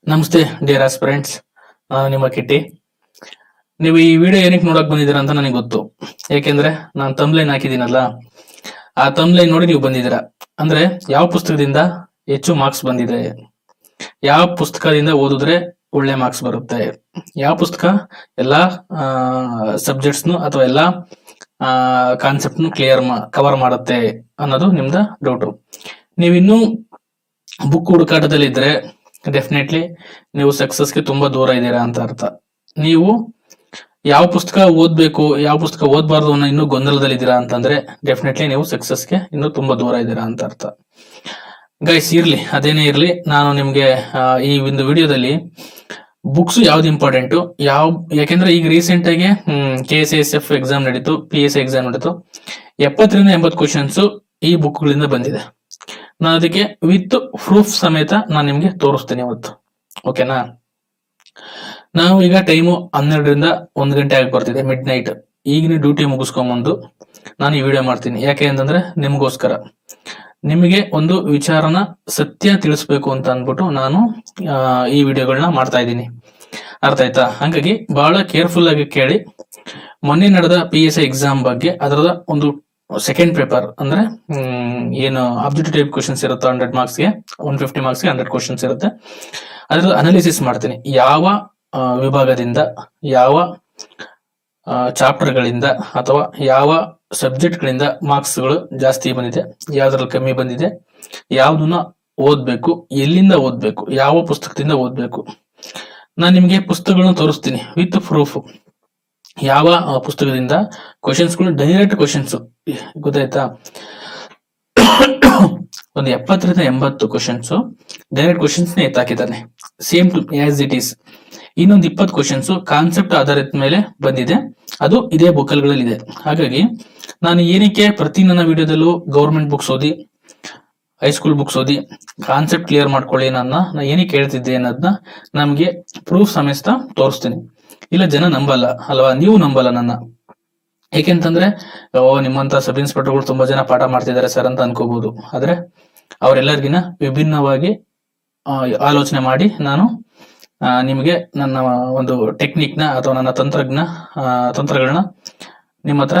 ನಮಸ್ತೆ dear aspirants, ನಿಮ್ಮ ಕಿಟ್ಟಿ. ನೀವು ಈ ವಿಡಿಯೋ ಏನಕ್ಕೆ ನೋಡಕ್ ಬಂದಿದ್ದೀರಾ ಅಂತ ನನಗೆ ಗೊತ್ತು. ಯಾಕೆಂದ್ರೆ ನಾನು ತಮ್ಲೈನ್ ಹಾಕಿದ್ದೀನಲ್ಲ, ಆ ತಮ್ಲೈನ್ ನೋಡಿ ನೀವು ಬಂದಿದ್ದೀರಾ. ಅಂದ್ರೆ ಯಾವ ಪುಸ್ತಕದಿಂದ ಹೆಚ್ಚು ಮಾರ್ಕ್ಸ್ ಬಂದಿದೆ, ಯಾವ ಪುಸ್ತಕದಿಂದ ಓದಿದ್ರೆ ಒಳ್ಳೆ ಮಾರ್ಕ್ಸ್ ಬರುತ್ತೆ, ಯಾವ ಪುಸ್ತಕ ಎಲ್ಲಾ ಸಬ್ಜೆಕ್ಟ್ಸ್ನು ಅಥವಾ ಎಲ್ಲಾ ಕಾನ್ಸೆಪ್ಟ್ನು ಕವರ್ ಮಾಡುತ್ತೆ ಅನ್ನೋದು ನಿಮ್ದ ಡೌಟು. ನೀವಿನ್ನೂ ಬುಕ್ ಹುಡುಕಾಟದಲ್ಲಿ ಇದ್ರೆ ಡೆಫಿನೆಟ್ಲಿ ನೀವು ಸಕ್ಸಸ್ಗೆ ತುಂಬಾ ದೂರ ಇದ್ದೀರಾ ಅಂತ ಅರ್ಥ. ನೀವು ಯಾವ ಪುಸ್ತಕ ಓದ್ಬೇಕು, ಯಾವ ಪುಸ್ತಕ ಓದ್ಬಾರ್ದು ಅನ್ನೋ ಇನ್ನೂ ಗೊಂದಲದಲ್ಲಿದ್ದೀರಾ ಅಂತಂದ್ರೆ ಡೆಫಿನೆಟ್ಲಿ ನೀವು ಸಕ್ಸಸ್ಗೆ ಇನ್ನೂ ತುಂಬಾ ದೂರ ಇದ್ದೀರಾ ಅಂತ ಅರ್ಥ. ಗೈಸ್, ಇರ್ಲಿ ಅದೇನೇ ಇರ್ಲಿ, ನಾನು ನಿಮ್ಗೆ ಈ ಒಂದು ವಿಡಿಯೋದಲ್ಲಿ ಬುಕ್ಸ್ ಯಾವ್ದು ಇಂಪಾರ್ಟೆಂಟ್, ಯಾಕೆಂದ್ರೆ ಈಗ ರೀಸೆಂಟ್ ಆಗಿ KSISF ಎಕ್ಸಾಮ್ ನಡೀತು, PSI ಎಕ್ಸಾಮ್ ನಡೀತು. 70-80 ಕ್ವಶನ್ಸ್ ಈ ಬುಕ್ ಗಳಿಂದ ಬಂದಿದೆ. ನಾನು ಅದಕ್ಕೆ ವಿತ್ ಪ್ರೂಫ್ ಸಮೇತ ನಾನು ನಿಮ್ಗೆ ತೋರಿಸ್ತೀನಿ ಇವತ್ತು. ಓಕೆನಾ? ನಾವು ಈಗ ಟೈಮು 12ರಿಂದ 1 ಗಂಟೆ ಆಗಿ ಬರ್ತಿದೆ, ಮಿಡ್ ನೈಟ್. ಈಗಿನ ಡ್ಯೂಟಿ ಮುಗಿಸ್ಕೊಂಬಂದು ನಾನು ಈ ವಿಡಿಯೋ ಮಾಡ್ತೀನಿ. ಯಾಕೆ ಅಂತಂದ್ರೆ ನಿಮ್ಗೋಸ್ಕರ, ನಿಮಗೆ ಒಂದು ವಿಚಾರನ ಸತ್ಯ ತಿಳಿಸ್ಬೇಕು ಅಂತ ಅಂದ್ಬಿಟ್ಟು ನಾನು ಈ ವಿಡಿಯೋಗಳನ್ನ ಮಾಡ್ತಾ ಇದ್ದೀನಿ. ಅರ್ಥ ಆಯ್ತಾ? ಹಾಗಾಗಿ ಬಹಳ ಕೇರ್ಫುಲ್ ಆಗಿ ಕೇಳಿ. ಮೊನ್ನೆ ನಡೆದ PSI ಎಕ್ಸಾಮ್ ಬಗ್ಗೆ, ಅದರದ ಒಂದು ಸೆಕೆಂಡ್ ಪೇಪರ್ ಅಂದ್ರೆ ಏನು ಆಬ್ಜೆಕ್ಟಿವ್ ಟೈಪ್ ಕ್ವಶನ್ಸ್ ಇರುತ್ತೆ 100 ಮಾರ್ಕ್ಸ್ಗೆ, 150 ಮಾರ್ಕ್ಸ್ಗೆ 100 ಕ್ವಶನ್ಸ್ ಇರುತ್ತೆ. ಅದ್ರ ಅನಾಲಿಸಿಸ್ ಮಾಡ್ತೀನಿ. ಯಾವ ವಿಭಾಗದಿಂದ, ಯಾವ ಚಾಪ್ಟರ್ ಗಳಿಂದ ಅಥವಾ ಯಾವ ಸಬ್ಜೆಕ್ಟ್ ಗಳಿಂದ ಮಾರ್ಕ್ಸ್ ಗಳು ಜಾಸ್ತಿ ಬಂದಿದೆ, ಯಾವ್ದ್ರಲ್ಲಿ ಕಮ್ಮಿ ಬಂದಿದೆ, ಯಾವ್ದನ್ನ ಓದ್ಬೇಕು, ಎಲ್ಲಿಂದ ಓದ್ಬೇಕು, ಯಾವ ಪುಸ್ತಕದಿಂದ ಓದ್ಬೇಕು. ನಾನು ನಿಮ್ಗೆ ಪುಸ್ತಕಗಳನ್ನ ತೋರಿಸ್ತೀನಿ ವಿತ್ ಪ್ರೂಫ್. ಯಾವ ಪುಸ್ತಕದಿಂದ ಕ್ವಶನ್ಸ್ ಗಳು ಡೈರೆಕ್ಟ್ ಕ್ವಶನ್ಸ್, ಗೊತ್ತಾಯ್ತಾ? ಒಂದು 70-80 ಕ್ವಶನ್ಸ್ ಡೈರೆಕ್ಟ್ ಕ್ವಶನ್ಸ್ ಎತ್ತಾಕಿದ್ದಾನೆ, same to as it is. ಇನ್ನೊಂದು 20 ಕ್ವಶನ್ಸ್ ಕಾನ್ಸೆಪ್ಟ್ ಆಧಾರದ ಮೇಲೆ ಬಂದಿದೆ, ಅದು ಇದೇ ಬುಕ್ಕಲ್ಗಳಲ್ಲಿ ಇದೆ. ಹಾಗಾಗಿ ನಾನು ಏನಕ್ಕೆ ಪ್ರತಿ ನನ್ನ ವಿಡಿಯೋದಲ್ಲೂ ಗೌರ್ಮೆಂಟ್ ಬುಕ್ಸ್ ಓದಿ, ಹೈಸ್ಕೂಲ್ ಬುಕ್ಸ್ ಓದಿ ಕಾನ್ಸೆಪ್ಟ್ ಕ್ಲಿಯರ್ ಮಾಡ್ಕೊಳ್ಳಿ ನಾನು ಏನಕ್ಕೆ ಹೇಳ್ತಿದ್ದೆ ಅನ್ನೋದನ್ನ ನಮ್ಗೆ ಪ್ರೂಫ್ ಸಮೇತ ತೋರಿಸ್ತೀನಿ. ಇಲ್ಲ ಜನ ನಂಬಲ್ಲ ಅಲ್ವಾ, ನೀವು ನಂಬಲ್ಲ ನನ್ನ. ಏಕೆಂತಂದ್ರೆ ನಿಮ್ಮಂತ ಸಬ್ ಇನ್ಸ್ಪೆಕ್ಟರ್ಗಳು ತುಂಬಾ ಜನ ಪಾಠ ಮಾಡ್ತಿದ್ದಾರೆ ಸರ್ ಅಂತ ಅನ್ಕೋಬಹುದು. ಆದ್ರೆ ಅವರೆಲ್ಲರಿಗಿನ ವಿಭಿನ್ನವಾಗಿ ಆಲೋಚನೆ ಮಾಡಿ ನಾನು ನಿಮಗೆ ನನ್ನ ಒಂದು ಟೆಕ್ನಿಕ್ ನ ಅಥವಾ ನನ್ನ ತಂತ್ರಗಳನ್ನ ನಿಮ್ಮ ಹತ್ರ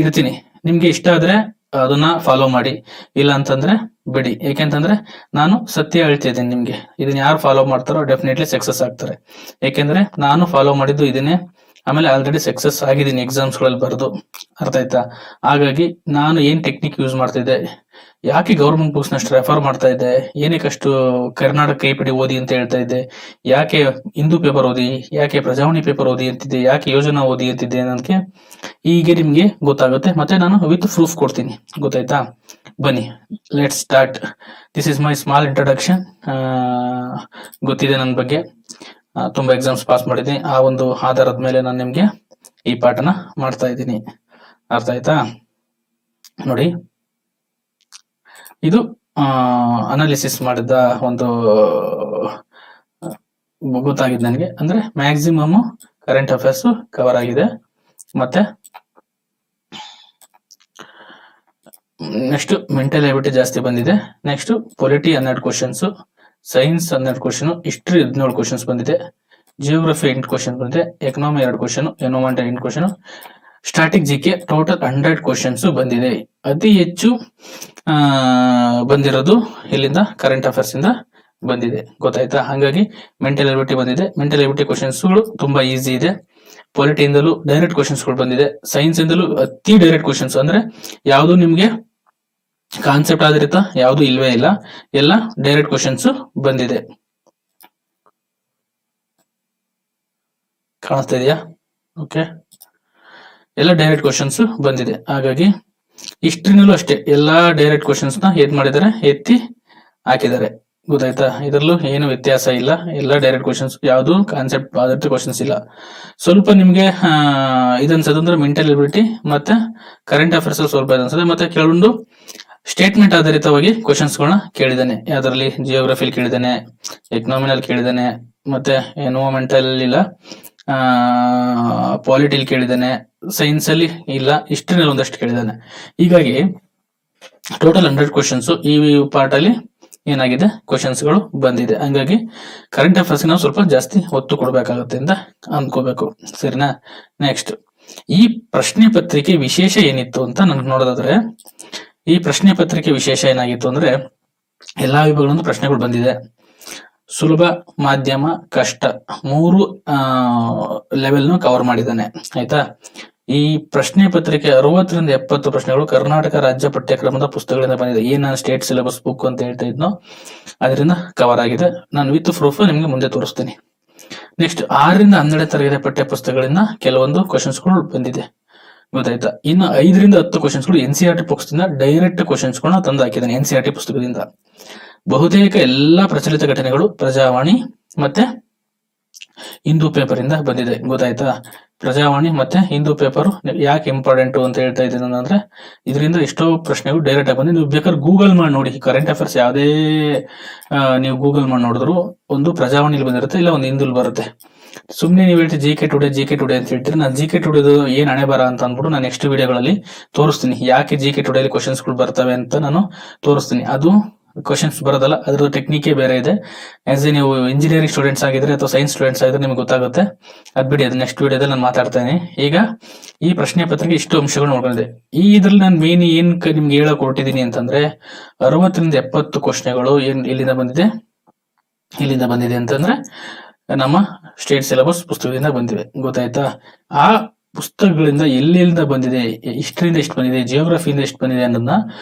ಇಡ್ತೀನಿ. ನಿಮ್ಗೆ ಇಷ್ಟ ಆದ್ರೆ ಅದನ್ನ ಫಾಲೋ ಮಾಡಿ, ಇಲ್ಲ ಅಂತಂದ್ರೆ ಬಿಡಿ. ಯಾಕೆಂತಂದ್ರೆ ನಾನು ಸತ್ಯ ಹೇಳ್ತಿದ್ದೀನಿ ನಿಮ್ಗೆ. ಇದನ್ನ ಯಾರು ಫಾಲೋ ಮಾಡ್ತಾರೋ ಡೆಫಿನೆಟ್ಲಿ ಸಕ್ಸಸ್ ಆಗ್ತಾರೆ. ಯಾಕೆಂದ್ರೆ ನಾನು ಫಾಲೋ ಮಾಡಿದ್ದು ಇದನ್ನೇ, ಆಮೇಲೆ ಆಲ್ರೆಡಿ ಸಕ್ಸಸ್ ಆಗಿದ್ದೀನಿ ಎಕ್ಸಾಮ್ಸ್ ಗಳಲ್ಲಿ ಬರೆದು. ಅರ್ಥ ಆಯ್ತಾ? ಹಾಗಾಗಿ ನಾನು ಏನ್ ಟೆಕ್ನಿಕ್ ಯೂಸ್ ಮಾಡ್ತಿದ್ದೆ, ಯಾಕೆ ಗೌರ್ಮೆಂಟ್ ಬುಕ್ಸ್ ನಷ್ಟು ರೆಫರ್ ಮಾಡ್ತಾ ಇದ್ದೆ, ಏನಕ್ಕಷ್ಟು ಕರ್ನಾಟಕ KPD ಓದಿ ಅಂತ ಹೇಳ್ತಾ ಇದ್ದೆ, ಯಾಕೆ ಹಿಂದೂ ಪೇಪರ್ ಓದಿ, ಯಾಕೆ ಪ್ರಜಾವಾಣಿ ಪೇಪರ್ ಓದಿ ಅಂತಿದ್ದೆ, ಯಾಕೆ ಯೋಜನಾ ಓದಿ ಅಂತಿದ್ದೆ ಅನ್ನೋದಕ್ಕೆ ಈಗ ನಿಮ್ಗೆ ಗೊತ್ತಾಗುತ್ತೆ. ಮತ್ತೆ ನಾನು ವಿತ್ ಪ್ರೂಫ್ ಕೊಡ್ತೀನಿ. ಗೊತ್ತಾಯ್ತಾ? ಬನ್ನಿ, let's start. This is my small introduction. ಗೊತ್ತಿದೆ ನನ್ನ ಬಗ್ಗೆ, ತುಂಬಾ ಎಕ್ಸಾಮ್ಸ್ ಪಾಸ್ ಮಾಡಿದ್ದೀನಿ. ಆ ಒಂದು ಆಧಾರದ ಮೇಲೆ ನಾನು ನಿಮ್ಗೆ ಈ ಪಾಠನ ಮಾಡ್ತಾ ಇದ್ದೀನಿ. ಅರ್ಥ ಆಯ್ತಾ? ನೋಡಿ, ಇದು ಅನಾಲಿಸಿಸ್ ಮಾಡಿದ ಒಂದು ಗೊತ್ತಾಗಿದೆ ನನಗೆ. ಅಂದ್ರೆ ಮ್ಯಾಕ್ಸಿಮಮ್ ಕರೆಂಟ್ ಅಫೇರ್ಸ್ ಕವರ್ ಆಗಿದೆ. ಮತ್ತೆ ನೆಕ್ಸ್ಟ್ ಮೆಂಟಲ್ ಎಬಿಲಿಟಿ ಜಾಸ್ತಿ ಬಂದಿದೆ. Next polity 12 questions, science 12 question, history 17 questions ಬಂದಿದೆ, ಜಿಯೋಗ್ರಫಿ 8 ಕ್ವಶನ್ ಬಂದಿದೆ, economy 2 question, environment 8 question, static GK total 100 questions ಬಂದಿದೆ. ಅತಿ ಹೆಚ್ಚು ಬಂದಿರೋದು ಇಲ್ಲಿಂದ ಕರೆಂಟ್ ಅಫೇರ್ಸ್ ಇಂದ ಬಂದಿದೆ. ಗೊತ್ತಾಯ್ತಾ? ಹಾಗಾಗಿ ಮೆಂಟಲ್ ಎಬಿಲಿಟಿ ಬಂದಿದೆ. ಮೆಂಟಲ್ ಎಬಿಲಿಟಿ ಕ್ವಶನ್ಸ್ ಗಳು ತುಂಬಾ ಈಸಿ ಇದೆ. ಪೊಲಿಟಿಯಿಂದಲೂ ಡೈರೆಕ್ಟ್ ಕ್ವಶನ್ಸ್ ಗಳು ಬಂದಿದೆ. ಸೈನ್ಸ್ ಇಂದಲೂ ಅತಿ ಡೈರೆಕ್ಟ್ ಕ್ವಶನ್ಸ್, ಅಂದ್ರೆ ಯಾವುದು ನಿಮ್ಗೆ ಕಾನ್ಸೆಪ್ಟ್ ಆಧಾರಿತ ಯಾವುದು ಇಲ್ವೇ ಇಲ್ಲ, ಎಲ್ಲ ಡೈರೆಕ್ಟ್ ಕ್ವಶನ್ಸ್ ಬಂದಿದೆ. ಕಾಣಿಸ್ತಾ ಇದೆಯಾ? ಓಕೆ, ಎಲ್ಲ ಡೈರೆಕ್ಟ್ ಕ್ವಶನ್ಸ್ ಬಂದಿದೆ. ಹಾಗಾಗಿ ಹಿಸ್ಟ್ರಿನಲ್ಲೂ ಅಷ್ಟೇ ಎಲ್ಲಾ ಡೈರೆಕ್ಟ್ ಕ್ವಶನ್ಸ್ ನ ಏನ್ ಮಾಡಿದ್ದಾರೆ, ಎತ್ತಿ ಹಾಕಿದ್ದಾರೆ. ಗೊತ್ತಾಯ್ತಾ? ಇದರಲ್ಲೂ ಏನು ವ್ಯತ್ಯಾಸ ಇಲ್ಲ, ಎಲ್ಲ ಡೈರೆಕ್ಟ್ ಕ್ವಶನ್ಸ್, ಯಾವುದು ಕಾನ್ಸೆಪ್ಟ್ ಆಧಾರಿತ ಕ್ವಶನ್ಸ್ ಇಲ್ಲ. ಸ್ವಲ್ಪ ನಿಮ್ಗೆ ಇದನ್ಸದಂದ್ರೆ ಮೆಂಟಲ್ ಎಬಿಲಿಟಿ ಮತ್ತೆ ಕರೆಂಟ್ ಅಫೇರ್ಸ್ ಅಲ್ಲಿ ಸ್ವಲ್ಪ ಇದನ್ಸದೆ. ಮತ್ತೆ ಕೆಲವೊಂದು ಸ್ಟೇಟ್ಮೆಂಟ್ ಆಧಾರಿತವಾಗಿ ಕ್ವಶನ್ಸ್ ಗಳನ್ನ ಕೇಳಿದಾನೆ. ಯಾವ್ದ್ರಲ್ಲಿ? ಜಿಯೋಗ್ರಫಿಲಿ ಕೇಳಿದಾನೆ, ಎಕನಾಮಿನಲ್ಲಿ ಕೇಳಿದಾನೆ, ಮತ್ತೆ ಎನ್ವೈರನ್ಮೆಂಟಲ್ ಇಲ್ಲ, ಪಾಲಿಟಿಲ್ ಕೇಳಿದಾನೆ, ಸೈನ್ಸ್ ಅಲ್ಲಿ ಇಲ್ಲ, ಹಿಸ್ಟ್ರಿನಲ್ಲಿ ಒಂದಷ್ಟು ಕೇಳಿದಾನೆ. ಹೀಗಾಗಿ ಟೋಟಲ್ 100 ಕ್ವಶನ್ಸ್ ಈ ಪಾರ್ಟ್ ಅಲ್ಲಿ ಏನಾಗಿದೆ ಕ್ವಶನ್ಸ್ಗಳು ಬಂದಿದೆ. ಹಂಗಾಗಿ ಕರೆಂಟ್ ಅಫೇರ್ಸ್ ನಾವು ಸ್ವಲ್ಪ ಜಾಸ್ತಿ ಒತ್ತು ಕೊಡ್ಬೇಕಾಗುತ್ತೆ ಅಂತ ಅಂದ್ಕೋಬೇಕು. ಸರಿನಾ? ನೆಕ್ಸ್ಟ್, ಈ ಪ್ರಶ್ನೆ ಪತ್ರಿಕೆ ವಿಶೇಷ ಏನಿತ್ತು ಅಂತ ನನ್ಗೆ ನೋಡೋದಾದ್ರೆ, ಈ ಪ್ರಶ್ನೆ ಪತ್ರಿಕೆ ವಿಶೇಷ ಏನಾಗಿತ್ತು ಅಂದ್ರೆ ಎಲ್ಲಾ ವಿಭಾಗಗಳಿಂದ ಪ್ರಶ್ನೆಗಳು ಬಂದಿದೆ. ಸುಲಭ, ಮಾಧ್ಯಮ, ಕಷ್ಟ 3 ಲೆವೆಲ್ ಕವರ್ ಮಾಡಿದ್ದಾನೆ. ಆಯ್ತಾ? ಈ ಪ್ರಶ್ನೆ ಪತ್ರಿಕೆ 60ರಿಂದ 70 ಪ್ರಶ್ನೆಗಳು ಕರ್ನಾಟಕ ರಾಜ್ಯ ಪಠ್ಯಕ್ರಮದ ಪುಸ್ತಕಗಳಿಂದ ಬಂದಿದೆ. ಏನ್ ನಾನು ಸ್ಟೇಟ್ ಸಿಲೆಬಸ್ ಬುಕ್ ಅಂತ ಹೇಳ್ತಾ ಇದ್ನೋ ಅದರಿಂದ ಕವರ್ ಆಗಿದೆ. ನಾನು ವಿತ್ ಪ್ರೂಫ್ ನಿಮ್ಗೆ ಮುಂದೆ ತೋರಿಸ್ತೀನಿ. ನೆಕ್ಸ್ಟ್, 6ರಿಂದ 12ನೇ ತರಗತಿ ಪಠ್ಯ ಪುಸ್ತಕಗಳಿಂದ ಕೆಲವೊಂದು ಕ್ವಶನ್ಸ್ಗಳು ಬಂದಿದೆ. ಗೊತ್ತಾಯ್ತಾ? ಇನ್ನು 5ರಿಂದ 10 ಕ್ವಶನ್ಸ್ಗಳು NCERT ಪುಸ್ತಕದಿಂದ ಡೈರೆಕ್ಟ್ ಕ್ವಶನ್ಸ್ಗಳನ್ನ ತಂದು ಹಾಕಿದ್ದಾನೆ. NCERT ಪುಸ್ತಕದಿಂದ ಬಹುತೇಕ ಎಲ್ಲಾ ಪ್ರಚಲಿತ ಘಟನೆಗಳು ಪ್ರಜಾವಾಣಿ ಮತ್ತೆ ಹಿಂದೂ ಪೇಪರ್ ಇಂದ ಬಂದಿದೆ. ಗೊತ್ತಾಯ್ತಾ? ಪ್ರಜಾವಾಣಿ ಮತ್ತೆ ಹಿಂದೂ ಪೇಪರ್ ಯಾಕೆ ಇಂಪಾರ್ಟೆಂಟ್ ಅಂತ ಹೇಳ್ತಾ ಇದ್ದೀನಿ ಅಂದ್ರೆ, ಇದರಿಂದ ಎಷ್ಟೋ ಪ್ರಶ್ನೆಗಳು ಡೈರೆಕ್ಟ್ ಆಗಿ ಬಂದಿದೆ. ನೀವು ಬೇಕಾದ್ರೆ ಗೂಗಲ್ ಮಾಡಿ ನೋಡಿ, ಕರೆಂಟ್ ಅಫೇರ್ಸ್ ಯಾವುದೇ ನೀವು ಗೂಗಲ್ ಮಾಡಿ ನೋಡಿದ್ರು ಒಂದು ಪ್ರಜಾವಾಣಿಲಿ ಬಂದಿರುತ್ತೆ, ಇಲ್ಲ ಒಂದು ಹಿಂದೂಲ್ ಬರುತ್ತೆ. ಸುಮ್ನೆ ನೀವು ಹೇಳ್ತೀವಿ ಜಿ ಕೆ ಟುಡೇ ಅಂತ ಹೇಳ್ತೀರಿ. ನಾನು ಜಿ ಕೆ ಟುಡೇದು ಏನ್ ಹಣೆ ಬರ ಅಂತ ಅಂದ್ಬಿಟ್ಟು ನಾನು ನೆಕ್ಸ್ಟ್ ವಿಡಿಯೋಗಳಲ್ಲಿ ತೋರಿಸ್ತೀನಿ. ಯಾಕೆ ಜಿ ಕೆ ಟುಡೇಲಿ ಕ್ವಶನ್ಸ್ಗಳು ಬರ್ತವೆ ಅಂತ ನಾನು ತೋರಿಸ್ತೀನಿ. ಅದು ಕ್ವಶನ್ಸ್ ಬರೋದಲ್ಲ, ಅದ್ರ ಟೆಕ್ನಿಕೇ ಬೇರೆ ಇದೆ. ಆಸ್ ಎ ನೀವು ಇಂಜಿನಿಯರಿಂಗ್ ಸ್ಟೂಡೆಂಟ್ಸ್ ಆಗಿದ್ರೆ ಅಥವಾ ಸೈನ್ಸ್ ಸ್ಟೂಡೆಂಟ್ಸ್ ಆಗಿದ್ರೆ ನಿಮ್ಗೆ ಗೊತ್ತಾಗುತ್ತೆ. ಅದ್ ಬಿಡಿ, ಅದು ನೆಕ್ಸ್ಟ್ ವಿಡಿಯೋದಲ್ಲಿ ನಾನು ಮಾತಾಡ್ತೇನೆ. ಈಗ ಈ ಪ್ರಶ್ನೆ ಪತ್ರಿಕೆ ಇಷ್ಟು ಅಂಶಗಳು ನೋಡ್ಕೊಂಡಿದೆ. ಈ ಇದ್ರಲ್ಲಿ ನಾನು ಮೇನ್ ಏನ್ ನಿಮ್ಗೆ ಹೇಳಕ್ ಹೊರಟಿದ್ದೀನಿ ಅಂತಂದ್ರೆ, 60ರಿಂದ 70 ಕ್ವಶನ್ಗಳು ಏನ್ ಇಲ್ಲಿಂದ ಬಂದಿದೆ ಅಂತಂದ್ರೆ ನಮ್ಮ ಸ್ಟೇಟ್ ಸಿಲೆಬಸ್ ಪುಸ್ತಕದಿಂದ ಬಂದಿವೆ. ಗೊತ್ತಾಯ್ತಾ? ಆ ಪುಸ್ತಕಗಳಿಂದ ಎಲ್ಲಿಂದ ಬಂದಿದೆ, ಹಿಸ್ಟ್ರಿಯಿಂದ ಎಷ್ಟು ಬಂದಿದೆ, ಜಿಯೋಗ್ರಫಿಯಿಂದ ಎಷ್ಟು ಬಂದಿದೆ ಅನ್ನೋದನ್ನ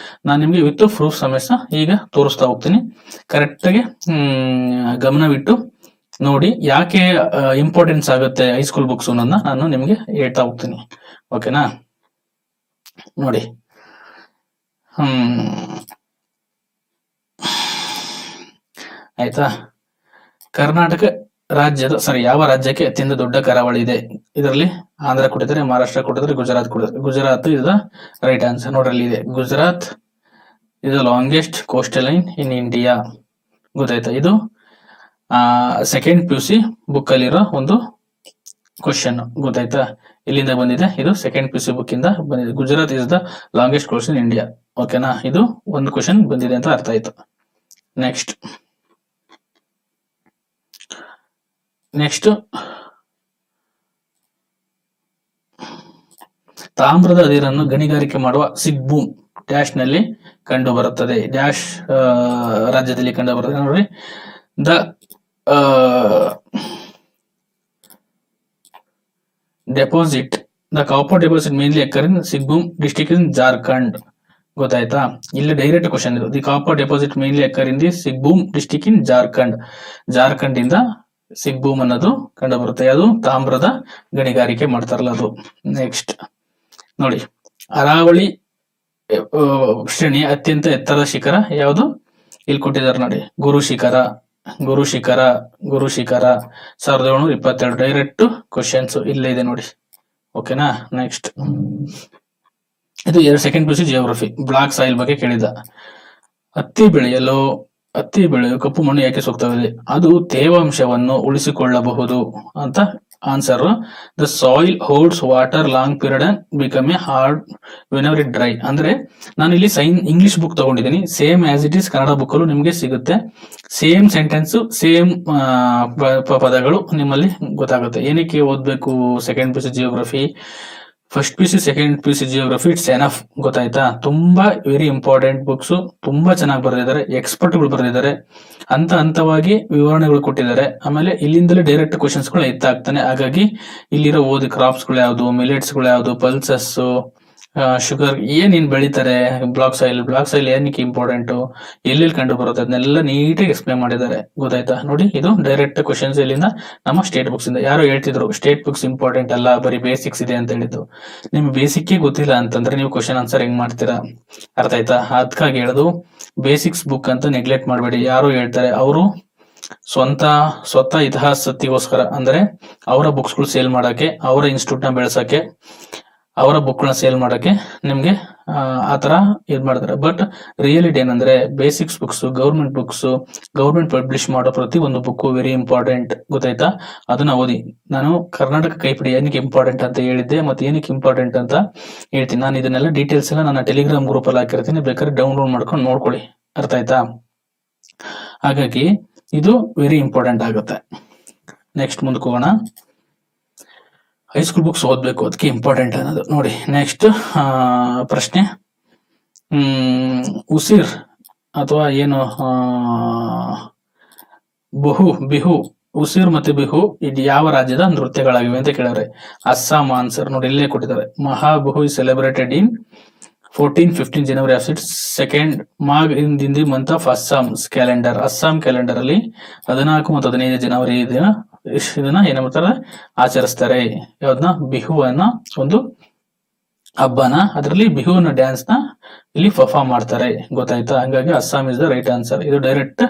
ನಾನು ನಿಮ್ಗೆ ವಿತ್ ಪ್ರೂಫ್ ಸಮೇತ ಈಗ ತೋರಿಸ್ತಾ ಹೋಗ್ತೀನಿ. ಕರೆಕ್ಟಾಗಿ ಗಮನವಿಟ್ಟು ನೋಡಿ, ಯಾಕೆ ಇಂಪಾರ್ಟೆನ್ಸ್ ಆಗುತ್ತೆ ಹೈಸ್ಕೂಲ್ ಬುಕ್ಸ್ ಅನ್ನೋದನ್ನ ನಾನು ನಿಮ್ಗೆ ಹೇಳ್ತಾ ಹೋಗ್ತೀನಿ. ಓಕೆನಾ? ನೋಡಿ, ಆಯ್ತಾ? ಕರ್ನಾಟಕ ರಾಜ್ಯದ ಯಾವ ರಾಜ್ಯಕ್ಕೆ ಅತ್ಯಂತ ದೊಡ್ಡ ಕರಾವಳಿ ಇದೆ? ಇದರಲ್ಲಿ ಆಂಧ್ರ ಕೊಟ್ಟಿದ್ದಾರೆ, ಮಹಾರಾಷ್ಟ್ರ ಕೊಟ್ಟಿದ್ದಾರೆ, ಗುಜರಾತ್ ಕೊಟ್ಟಿದ್ದಾರೆ. Gujarat is the right answer. ನೋಡ್ರಲ್ಲಿ ಇದೆ, Gujarat is the longest coastal line in India. ಗೊತ್ತಾಯ್ತಾ? ಇದು ಸೆಕೆಂಡ್ PUC ಬುಕ್ ಅಲ್ಲಿರೋ ಒಂದು ಕ್ವಶನ್. ಗೊತ್ತಾಯ್ತಾ? ಇಲ್ಲಿಂದ ಬಂದಿದೆ, ಇದು ಸೆಕೆಂಡ್ PUC ಬುಕ್ ಇಂದ ಬಂದಿದೆ. Gujarat is the longest coast in India. ಓಕೆನಾ? ಇದು ಒಂದು ಕ್ವಶನ್ ಬಂದಿದೆ ಅಂತ ಅರ್ಥ ಆಯ್ತು. ನೆಕ್ಸ್ಟ್, ತಾಮ್ರದ ಅದಿರನ್ನು ಗಣಿಗಾರಿಕೆ ಮಾಡುವ ಸಿಗ್ಬೂಮ್ ಡ್ಯಾಶ್ ನಲ್ಲಿ ಕಂಡು ಬರುತ್ತದೆ. ಡ್ಯಾಶ್ ರಾಜ್ಯದಲ್ಲಿ ಕಂಡು ಬರುತ್ತದೆ. ನೋಡಿ, the deposit the copper deposit mainly occur in Singhbhum district in Jharkhand. ಗೊತ್ತಾಯ್ತಾ? ಇಲ್ಲಿ ಡೈರೆಕ್ಟ್ ಕ್ವಶನ್ ಇದು. The copper deposit mainly occur in the Singhbhum district in Jharkhand. Jharkhand ಇಂದ ಸಿಗ್ಬೂಮ್ ಅನ್ನೋದು ಕಂಡು ಬರುತ್ತೆ. ಅದು ತಾಮ್ರದ ಗಣಿಗಾರಿಕೆ ಮಾಡ್ತಾರಲ್ಲ ಅದು. ನೆಕ್ಸ್ಟ್ ನೋಡಿ, ಅರಾವಳಿ ಶ್ರೇಣಿಯ ಅತ್ಯಂತ ಎತ್ತರದ ಶಿಖರ ಯಾವುದು? ಇಲ್ಲಿ ಕೊಟ್ಟಿದ್ದಾರೆ ನೋಡಿ, ಗುರು ಶಿಖರ 1722. ಡೈರೆಕ್ಟ್ ಕ್ವಶನ್ಸ್ ಇಲ್ಲೇ ಇದೆ ನೋಡಿ. ಓಕೆನಾ? ನೆಕ್ಸ್ಟ್, ಇದು second PUC geography. Block soil ಬಗ್ಗೆ ಕೇಳಿದ. ಹತ್ತಿ ಬೆಳೆಯಲು ಕಪ್ಪು ಮಣ್ಣು ಯಾಕೆ ಸೂಕ್ತವಿದೆ? ಅದು ತೇವಾಂಶವನ್ನು ಉಳಿಸಿಕೊಳ್ಳಬಹುದು ಅಂತ answer. The soil holds water long period and become A hard whenever it dry. ಅಂದ್ರೆ ನಾನು ಇಲ್ಲಿ ಇಂಗ್ಲಿಷ್ ಬುಕ್ ತಗೊಂಡಿದ್ದೀನಿ. Same as it is Kannada book ಅಲ್ಲೂ ನಿಮ್ಗೆ ಸಿಗುತ್ತೆ. ಸೇಮ್ ಸೆಂಟೆನ್ಸ್, ಸೇಮ್ ಪದಗಳು ನಿಮ್ಮಲ್ಲಿ ಗೊತ್ತಾಗುತ್ತೆ. ಏನಕ್ಕೆ ಓದ್ಬೇಕು second PUC geography? First PUC second PUC geography it's enough. ಗೊತ್ತಾಯ್ತಾ? ತುಂಬಾ ವೆರಿ ಇಂಪಾರ್ಟೆಂಟ್ ಬುಕ್ಸ್, ತುಂಬಾ ಚೆನ್ನಾಗಿ ಬರೆದಿದ್ದಾರೆ, ಎಕ್ಸ್ಪರ್ಟ್ಗಳು ಬರೆದಿದ್ದಾರೆ, ಹಂತವಾಗಿ ವಿವರಣೆಗಳು ಕೊಟ್ಟಿದ್ದಾರೆ. ಆಮೇಲೆ ಇಲ್ಲಿಂದಲೇ ಡೈರೆಕ್ಟ್ ಕ್ವಶನ್ಸ್ ಗಳು ಎತ್ತಾಗ್ತಾನೆ. ಹಾಗಾಗಿ ಇಲ್ಲಿರೋ ಕ್ರಾಪ್ಸ್ ಗಳು ಯಾವ್ದು, ಮಿಲೆಟ್ಸ್ ಗಳು ಯಾವ್ದು, ಪಲ್ಸಸ್, ಶುಗರ್ ಏನೇನ್ ಬೆಳಿತಾರೆ, ಬ್ಲಾಕ್ ಸಾಯಿಲ್ ಏನಕ್ಕೆ ಇಂಪಾರ್ಟೆಂಟ್, ಎಲ್ಲೆಲ್ಲಿ ಕಂಡು ಬರುತ್ತೆ, ಅದನ್ನೆಲ್ಲ ನೀಟಾಗಿ ಎಕ್ಸ್ಪ್ಲೇನ್ ಮಾಡಿದ್ದಾರೆ. ಗೊತ್ತಾಯ್ತಾ? ನೋಡಿ, ಇದು ಡೈರೆಕ್ಟ್ ಕ್ವಶನ್ಸ್ ಇಲ್ಲಿಂದ ನಮ್ಮ ಸ್ಟೇಟ್ ಬುಕ್ಸ್ ಇಂದ. ಯಾರು ಹೇಳ್ತಿದ್ರು ಸ್ಟೇಟ್ ಬುಕ್ಸ್ ಇಂಪಾರ್ಟೆಂಟ್ ಅಲ್ಲ, ಬರೀ ಬೇಸಿಕ್ಸ್ ಇದೆ ಅಂತ ಹೇಳಿದ್ದು. ನಿಮ್ಗೆ ಬೇಸಿಕ್ ಗೊತ್ತಿಲ್ಲ ಅಂತಂದ್ರೆ ನೀವು ಕ್ವಶನ್ ಆನ್ಸರ್ ಹೆಂಗ್ ಮಾಡ್ತೀರಾ? ಅರ್ಥ ಆಯ್ತಾ? ಅದಕ್ಕಾಗಿ ಹೇಳೋದು, ಬೇಸಿಕ್ಸ್ ಬುಕ್ ಅಂತ ನೆಗ್ಲೆಕ್ಟ್ ಮಾಡಬೇಡಿ. ಯಾರು ಹೇಳ್ತಾರೆ ಅವರು ಸ್ವತಃ ಇತಿಹಾಸಕ್ಕೋಸ್ಕರ, ಅಂದ್ರೆ ಅವರ ಬುಕ್ಸ್ ಗಳು ಸೇಲ್ ಮಾಡಕ್ಕೆ, ಅವರ ಇನ್ಸ್ಟಿಟ್ಯೂಟ್ ನ ಬೆಳೆಸಕ್ಕೆ, ಅವರ ಬುಕ್ ನ ಸೇಲ್ ಮಾಡಕ್ಕೆ ನಿಮ್ಗೆ ಆತರ ಇದ್ ಮಾಡ್ತಾರೆ. ಬಟ್ ರಿಯಾಲಿಟಿ ಏನಂದ್ರೆ ಬೇಸಿಕ್ಸ್ ಬುಕ್ಸ್, ಗೌರ್ಮೆಂಟ್ ಪಬ್ಲಿಷ್ ಮಾಡೋ ಪ್ರತಿ ಒಂದು ಬುಕ್ ವೆರಿ ಇಂಪಾರ್ಟೆಂಟ್. ಗೊತ್ತಾಯ್ತಾ? ಅದನ್ನ ಓದಿ. ನಾನು ಕರ್ನಾಟಕ ಕೈಪಿಡಿ ಏನಕ್ಕೆ ಇಂಪಾರ್ಟೆಂಟ್ ಅಂತ ಹೇಳಿದ್ದೆ, ಮತ್ತೆ ಏನಕ್ಕೆ ಇಂಪಾರ್ಟೆಂಟ್ ಅಂತ ಹೇಳ್ತೀನಿ. ನಾನು ಇದನ್ನೆಲ್ಲ ಡೀಟೇಲ್ಸ್ ಎಲ್ಲ ನನ್ನ ಟೆಲಿಗ್ರಾಮ್ ಗ್ರೂಪ್ ಅಲ್ಲಿ ಹಾಕಿರ್ತೀನಿ, ಬೇಕಾದ್ರೆ ಡೌನ್ಲೋಡ್ ಮಾಡ್ಕೊಂಡು ನೋಡ್ಕೊಳ್ಳಿ. ಅರ್ಥ ಆಯ್ತಾ? ಹಾಗಾಗಿ ಇದು ವೆರಿ ಇಂಪಾರ್ಟೆಂಟ್ ಆಗುತ್ತೆ. ನೆಕ್ಸ್ಟ್ ಮುಂದಕ್ಕೆ ಹೋಗೋಣ. ಹೈಸ್ಕೂಲ್ ಬುಕ್ಸ್ ಓದ್ಬೇಕು, ಅದಕ್ಕೆ ಇಂಪಾರ್ಟೆಂಟ್ ಅನ್ನೋದು ನೋಡಿ. ನೆಕ್ಸ್ಟ್ ಪ್ರಶ್ನೆ, ಉಸಿರ್ ಅಥವಾ ಏನು ಬಿಹು ಉಸಿರ್ ಮತ್ತೆ ಬಿಹು ಇದು ಯಾವ ರಾಜ್ಯದ ನೃತ್ಯಗಳಾಗಿವೆ ಅಂತ ಕೇಳಿದ್ರೆ ಅಸ್ಸಾಂ ಆನ್ಸರ್ ನೋಡಿ, ಇಲ್ಲೇ ಕೊಟ್ಟಿದ್ದಾರೆ. Magh Bihu is celebrated in 14-15 January of its second Magh in the month of Assam's calendar. Assam calendar ಅಲ್ಲಿ 14 ಮತ್ತು 15 ಜನವರಿ ಇದನ್ನ ಏನ್ ಮಾಡ್ತಾರೆ, ಆಚರಿಸ್ತಾರೆ. ಯಾವ್ದನ್ನ, ಬಿಹು ಅನ್ನೋ ಒಂದು ಹಬ್ಬನ, ಅದರಲ್ಲಿ ಬಿಹು ಅನ್ನೋ ಡ್ಯಾನ್ಸ್ ನ ಇಲ್ಲಿ ಪರ್ಫಾರ್ಮ್ ಮಾಡ್ತಾರೆ. ಗೊತ್ತಾಯ್ತಾ? ಹಂಗಾಗಿ Assam is the right answer. ಇದು ಡೈರೆಕ್ಟ್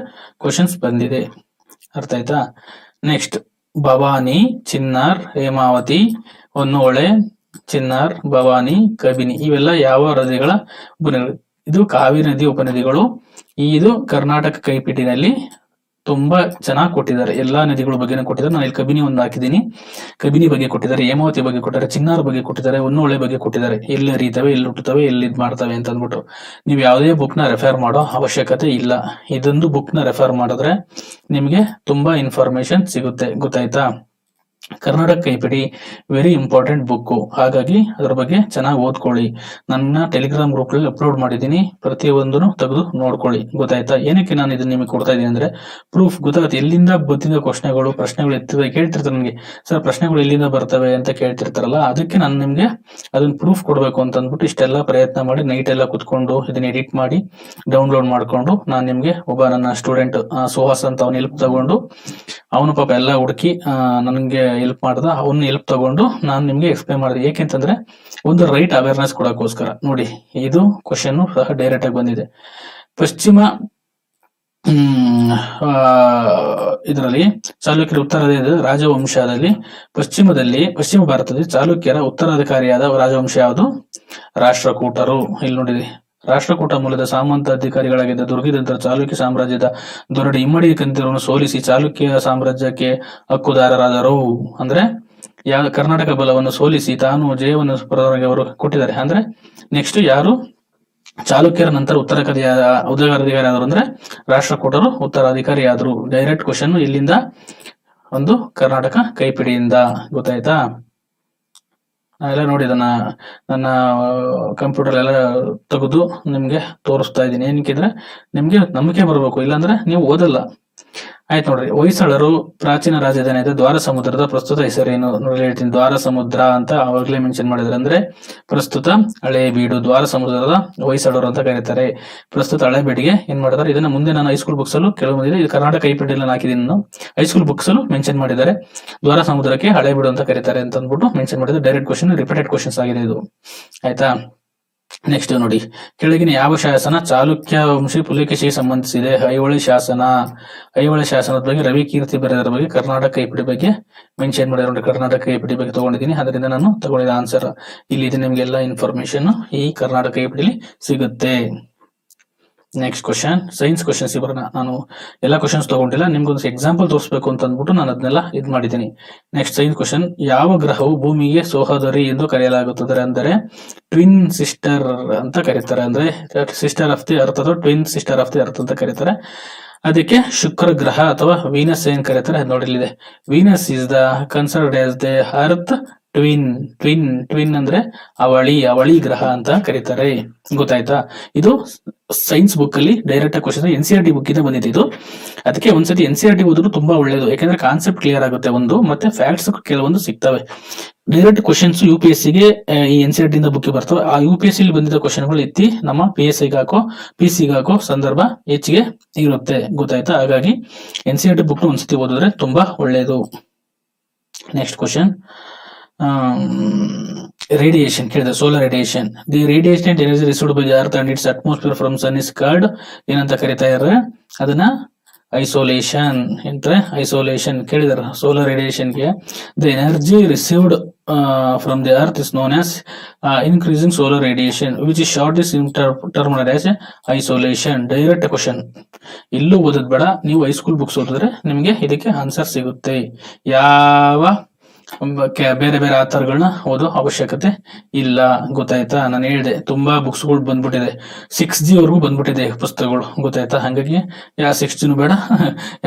ಕ್ವಶನ್ಸ್ ಬಂದಿದೆ, ಅರ್ಥ ಆಯ್ತಾ? ನೆಕ್ಸ್ಟ್, ಭವಾನಿ, ಚಿನ್ನಾರ್, ಹೇಮಾವತಿ, ಹೊನ್ನೋಳೆ, ಚಿನ್ನಾರ್, ಭವಾನಿ, ಕಬಿನಿ ಇವೆಲ್ಲ ಯಾವ ನದಿಗಳ ಉಪನದಿಗಳು? ಇದು ಕಾವೇರಿ ನದಿ ಉಪನದಿಗಳು. ಇದು ಕರ್ನಾಟಕ ಕೈಪಿಟಿನಲ್ಲಿ ತುಂಬಾ ಚೆನ್ನಾಗಿ ಕೊಟ್ಟಿದ್ದಾರೆ. ಎಲ್ಲಾ ನದಿಗಳ ಬಗ್ಗೆ ಕೊಟ್ಟಿದ್ದಾರೆ. ನಾನು ಇಲ್ಲಿ ಕಬಿನಿ ಒಂದು ಹಾಕಿದ್ದೀನಿ. ಕಬಿನಿ ಬಗ್ಗೆ ಕೊಟ್ಟಿದ್ದಾರೆ, ಹೇಮಾವತಿ ಬಗ್ಗೆ ಕೊಟ್ಟಿದ್ದಾರೆ, ಚಿನ್ನಾರ್ ಬಗ್ಗೆ ಕೊಟ್ಟಿದ್ದಾರೆ, ಹೊನ್ನೋಳೆ ಬಗ್ಗೆ ಕೊಟ್ಟಿದ್ದಾರೆ. ಎಲ್ಲಿ ಹರಿತವೆ, ಎಲ್ಲಿ ಹುಟ್ಟುತ್ತವೆ, ಎಲ್ಲಿ ಇದ್ ಮಾಡ್ತವೆ ಅಂತ ಅಂದ್ಬಿಟ್ಟು ನೀವು ಯಾವುದೇ ಬುಕ್ ನ ರೆಫರ್ ಮಾಡೋ ಅವಶ್ಯಕತೆ ಇಲ್ಲ. ಇದೊಂದು ಬುಕ್ ನ ರೆಫರ್ ಮಾಡಿದ್ರೆ ನಿಮ್ಗೆ ತುಂಬಾ ಇನ್ಫಾರ್ಮೇಶನ್ ಸಿಗುತ್ತೆ. ಗೊತ್ತಾಯ್ತಾ? ಕರ್ನಾಟಕ ಕೈಪಿಡಿ ವೆರಿ ಇಂಪಾರ್ಟೆಂಟ್ ಬುಕ್, ಹಾಗಾಗಿ ಅದ್ರ ಬಗ್ಗೆ ಚೆನ್ನಾಗಿ ಓದ್ಕೊಳ್ಳಿ. ನನ್ನ ಟೆಲಿಗ್ರಾಮ್ ಗ್ರೂಪ್ ಅಲ್ಲಿ ಅಪ್ಲೋಡ್ ಮಾಡಿದ್ದೀನಿ, ಪ್ರತಿಯೊಂದನ್ನು ತೆಗೆದು ನೋಡ್ಕೊಳ್ಳಿ. ಗೊತ್ತಾಯ್ತಾ? ಏನಕ್ಕೆ ನಾನು ಇದನ್ನ ನಿಮಗೆ ಕೊಡ್ತಾ ಇದ್ದೀನಿ ಅಂದ್ರೆ ಪ್ರೂಫ್ ಗೊತ್ತಾಗುತ್ತೆ. ಎಲ್ಲಿಂದ ಬಂದಿದ್ದ ಪ್ರಶ್ನೆಗಳು ಎತ್ತಿದೆ ಕೇಳ್ತಿರ್ತಾರೆ ನನಗೆ, ಸರ್ ಪ್ರಶ್ನೆಗಳು ಎಲ್ಲಿಂದ ಬರ್ತವೆ ಅಂತ ಕೇಳ್ತಿರ್ತಾರಲ್ಲ, ಅದಕ್ಕೆ ನಾನು ನಿಮ್ಗೆ ಅದನ್ನ ಪ್ರೂಫ್ ಕೊಡ್ಬೇಕು ಅಂತ ಅಂದ್ಬಿಟ್ಟು ಇಷ್ಟೆಲ್ಲ ಪ್ರಯತ್ನ ಮಾಡಿ ನೈಟ್ ಎಲ್ಲ ಕುತ್ಕೊಂಡು ಇದನ್ನ ಎಡಿಟ್ ಮಾಡಿ ಡೌನ್ಲೋಡ್ ಮಾಡ್ಕೊಂಡು ನಾನು ನಿಮ್ಗೆ ಒಬ್ಬ ನನ್ನ ಸ್ಟೂಡೆಂಟ್ ಸುಹಾಸ್ ಅಂತ ಅವನ ಹೆಲ್ಪ್ ತಗೊಂಡು ಅವನು ಪಾಪ ಎಲ್ಲ ಹುಡುಕಿ ನನಗೆ ಹೆಲ್ಪ್ ಮಾಡ್ದ, ಅವನ್ನ ಹೆಲ್ಪ್ ತಗೊಂಡು ನಾನು ನಿಮ್ಗೆ ಎಕ್ಸ್ಪ್ಲೈನ್ ಮಾಡಿದೆ. ಏಕೆಂತಂದ್ರೆ ಒಂದು ರೈಟ್ ಅವೇರ್ನೆಸ್ ಕೊಡೋಕ್ಕೋಸ್ಕರ. ನೋಡಿ, ಇದು ಕ್ವಶನ್ ಸಹ ಡೈರೆಕ್ಟ್ ಆಗಿ ಬಂದಿದೆ. ಪಶ್ಚಿಮ ಇದರಲ್ಲಿ ಚಾಲುಕ್ಯರ ಉತ್ತರಾಧಿಕಾರಿ ರಾಜವಂಶದಲ್ಲಿ ಪಶ್ಚಿಮ ಭಾರತದಲ್ಲಿ ಚಾಲುಕ್ಯರ ಉತ್ತರಾಧಿಕಾರಿಯಾದ ರಾಜವಂಶ ಯಾವುದು? ರಾಷ್ಟ್ರಕೂಟರು. ಇಲ್ಲಿ ನೋಡಿರಿ, ರಾಷ್ಟ್ರಕೂಟ ಮೂಲದ ಸಾಮಂತ ಅಧಿಕಾರಿಗಳಾಗಿದ್ದ ದುರ್ಗಿದಂತರ ಚಾಲುಕ್ಯ ಸಾಮ್ರಾಜ್ಯದ ದೊರಡಿ ಇಮ್ಮಡಿ ಕಂತಿರನ್ನು ಸೋಲಿಸಿ ಚಾಲುಕ್ಯ ಸಾಮ್ರಾಜ್ಯಕ್ಕೆ ಹಕ್ಕುದಾರರಾದರು. ಅಂದ್ರೆ ಕರ್ನಾಟಕ ಬಲವನ್ನು ಸೋಲಿಸಿ ತಾನು ಜಯವನ್ನು ಅವರು ಕೊಟ್ಟಿದ್ದಾರೆ. ಅಂದ್ರೆ ನೆಕ್ಸ್ಟ್ ಯಾರು ಚಾಲುಕ್ಯರ ನಂತರ ಉತ್ತರಾಧಿಕಾರಿ ಆದರು ಅಂದ್ರೆ ರಾಷ್ಟ್ರಕೂಟರು ಉತ್ತರಾಧಿಕಾರಿ ಆದ್ರು. ಡೈರೆಕ್ಟ್ ಕ್ವಶನ್ ಇಲ್ಲಿಂದ, ಒಂದು ಕರ್ನಾಟಕ ಕೈಪಿಡಿಯಿಂದ. ಗೊತ್ತಾಯ್ತಾ? ಎಲ್ಲ ನೋಡಿ, ನನ್ನ ಕಂಪ್ಯೂಟರ್ ಎಲ್ಲ ತೆಗೆದು ನಿಮ್ಗೆ ತೋರಿಸ್ತಾ ಇದ್ದೀನಿ. ಏನಕ್ಕಿದ್ರೆ ನಿಮ್ಗೆ ನಂಬಿಕೆ ಬರಬೇಕು, ಇಲ್ಲಾಂದ್ರೆ ನೀವು ಓದಲ್ಲ. ಆಯ್ತು ನೋಡ್ರಿ, ಹೊಯ್ಸಳರು ಪ್ರಾಚೀನ ರಾಜಧಾನಿ ಇದೆ ದ್ವಾರ ಸಮುದ್ರದ ಪ್ರಸ್ತುತ ಹೆಸರೇನು ನೋಡಿ ಹೇಳ್ತೀನಿ. ದ್ವಾರ ಸಮುದ್ರ ಅಂತ ಅವಾಗಲೇ ಮೆನ್ಷನ್ ಮಾಡಿದ್ರೆ, ಅಂದ್ರೆ ಪ್ರಸ್ತುತ ಹಳೇಬೀಡು. ದ್ವಾರ ಸಮುದ್ರದ ಹೊಯ್ಸಳರು ಅಂತ ಕರೀತಾರೆ. ಪ್ರಸ್ತುತ ಹಳೇಬೀಡಿಗೆ ಏನ್ ಮಾಡ್ತಾರೆ, ಇದನ್ನ ಮುಂದೆ ನಾನು ಹೈಸ್ಕೂಲ್ ಬುಕ್ಸ್ ಅಲ್ಲೂ ಕೆಲವು ಬಂದಿದೆ. ಇದು ಕರ್ನಾಟಕ ಕೈಪಿಡಿಯಲ್ಲಿ ಹಾಕಿದ್ದೀನಿ ನಾನು. ಹೈಸ್ಕೂಲ್ ಬುಕ್ಸ್ ಅಲ್ಲೂ ಮೆನ್ಷನ್ ಮಾಡಿದ್ದಾರೆ, ದ್ವಾರ ಸಮುದ್ರಕ್ಕೆ ಹಳೇಬೀಡು ಅಂತ ಕರೀತಾರೆ ಅಂತ ಅಂದ್ಬಿಟ್ಟು ಮೆನ್ಷನ್ ಮಾಡಿದ್ರೆ. ಡೈರೆಕ್ಟ್ ಕ್ವಶನ್, ರಿಪೀಟೆಡ್ ಕ್ವಶನ್ಸ್ ಆಗಿದೆ ಇದು. ಆಯ್ತಾ? ನೆಕ್ಸ್ಟ್ ನೋಡಿ, ಕೆಳಗಿನ ಯಾವ ಶಾಸನ ಚಾಲುಕ್ಯ ವಂಶಿ ಪುಲಿಕೇಶಿಗೆ ಸಂಬಂಧಿಸಿದೆ? ಐಹೊಳೆ ಶಾಸನ. ಐಹೊಳೆ ಶಾಸನದ ಬಗ್ಗೆ ರವಿ ಕೀರ್ತಿ ಬರೆದರ ಬಗ್ಗೆ ಕರ್ನಾಟಕ ಕೈಪಿಡಿ ಬಗ್ಗೆ ಮೆನ್ಷನ್ ಮಾಡಿರೋ ನೋಡಿ. ಕರ್ನಾಟಕ ಕೈಪಿಡಿ ಬಗ್ಗೆ ತಗೊಂಡಿದ್ದೀನಿ, ಅದರಿಂದ ನಾನು ತಗೊಂಡಿದ್ದ ಆನ್ಸರ್ ಇಲ್ಲಿ ಇದೆ. ನಿಮ್ಗೆಲ್ಲ ಇನ್ಫಾರ್ಮೇಶನ್ ಈ ಕರ್ನಾಟಕ ಕೈಪಿಡಿಲಿ ಸಿಗುತ್ತೆ. ನೆಕ್ಸ್ಟ್ ಕ್ವಶನ್, ಸೈನ್ಸ್ ಕ್ವಶನ್ಸ್ ಬರೋಣ. ನಾನು ಎಲ್ಲಾ ಕ್ವಶನ್ಸ್ ತಗೊಂಡಿಲ್ಲ, ನಿಮ್ಗೊಂದು ಎಕ್ಸಾಂಪಲ್ ತೋರಿಸ್ಬೇಕು ಅಂತ ಅಂದ್ಬಿಟ್ಟು ನಾನು ಅದನ್ನೆಲ್ಲ ಇದ್ ಮಾಡಿದ್ದೀನಿ. ನೆಕ್ಸ್ಟ್ ಸೈನ್ಸ್ ಕ್ವಶನ್, ಯಾವ ಗ್ರಹವು ಭೂಮಿಗೆ ಸಹೋದರಿ ಎಂದು ಕರೆಯಲಾಗುತ್ತದೆ? ಅಂದರೆ ಟ್ವಿನ್ ಸಿಸ್ಟರ್ ಅಂತ ಕರೀತಾರೆ. ಅಂದ್ರೆ ಸಿಸ್ಟರ್ ಆಫ್ ದಿ ಅರ್ತ್ ಅಥವಾ twin sister of the earth ಅಂತ ಕರೀತಾರೆ. ಅದಕ್ಕೆ ಶುಕ್ರ ಗ್ರಹ ಅಥವಾ ವೀನಸ್ ಏನ್ ಕರೀತಾರೆ ನೋಡಿಲಿದೆ. Venus is the considered as the earth twin ಅಂದ್ರೆ ಅವಳಿ ಗ್ರಹ ಅಂತ ಕರೀತಾರೆ. ಗೊತ್ತಾಯ್ತಾ? ಇದು ಸೈನ್ಸ್ ಬುಕ್ ಅಲ್ಲಿ ಡೈರೆಕ್ಟ್ ಕ್ವಶನ್ NCERT ಬುಕ್ ಇಂದ ಬಂದಿದೆ ಇದು. ಅದಕ್ಕೆ ಒಂದ್ಸತಿ NCERT ಓದಿದ್ರು ತುಂಬಾ ಒಳ್ಳೇದು, ಯಾಕಂದ್ರೆ ಕಾನ್ಸೆಪ್ಟ್ ಕ್ಲಿಯರ್ ಆಗುತ್ತೆ ಒಂದು, ಮತ್ತೆ ಫ್ಯಾಕ್ಟ್ಸ್ ಕೆಲವೊಂದು ಸಿಗ್ತವೆ. ಡೈರೆಕ್ಟ್ ಕ್ವಶನ್ಸ್ UPSC ಗೆ ಈ NCERT ಇಂದ ಬುಕ್ ಬರ್ತವೆ. ಆ UPSC ಅಲ್ಲಿ ಬಂದಿದ್ದ ಕ್ವಶನ್ಗಳು ಎತ್ತಿ ನಮ್ಮ PSI ಗೆ ಹಾಕೋ PC ಗೆ ಹಾಕೋ ಸಂದರ್ಭ ಹೆಚ್ಚಿಗೆ ಇರುತ್ತೆ. ಗೊತ್ತಾಯ್ತಾ? ಹಾಗಾಗಿ NCERT ಬುಕ್ ಒಂದ್ಸತಿ ಓದಿದ್ರೆ ತುಂಬಾ ಒಳ್ಳೇದು. ನೆಕ್ಸ್ಟ್ ಕ್ವಶನ್, ರೇಡಿಯೇಷನ್ ಕೇಳಿದೆ. Solar radiation, the radiation energy received by the earth and its atmosphere from sun is called ಏನಂತ ಕರೀತಾ ಇದ್ದಾರೆ? ಅದನ್ನ ಐಸೋಲೇಷನ್ ಎಂದ್ರೆ ಐಸೋಲೇಷನ್ ಕೇಳಿದಾರೆ. ಸೋಲಾರ್ ರೇಡಿಯೇಷನ್ಗೆ the energy received from the earth is known as increasing solar radiation which is short is termed as isolation. Direct question, ಇಲ್ಲೂ ಓದದ್ ಬೇಡ, ನೀವು ಹೈಸ್ಕೂಲ್ ಬುಕ್ಸ್ ಓದಿದ್ರೆ ನಿಮ್ಗೆ ಇದಕ್ಕೆ ಆನ್ಸರ್ ಸಿಗುತ್ತೆ. ಯಾವ ಬೇರೆ ಬೇರೆ ಆಥರ್ಗಳನ್ನ ಓದೋ ಅವಶ್ಯಕತೆ ಇಲ್ಲ. ಗೊತ್ತಾಯ್ತಾ? ನಾನು ಹೇಳಿದೆ ತುಂಬಾ ಬುಕ್ಸ್ಗಳು ಬಂದ್ಬಿಟ್ಟಿದೆ, 6G ವರ್ಗೂ ಬಂದ್ಬಿಟ್ಟಿದೆ ಪುಸ್ತಕಗಳು. ಗೊತ್ತಾಯ್ತಾ? ಹಾಗಾಗಿ ಯಾವ 6Gನೂ ಬೇಡ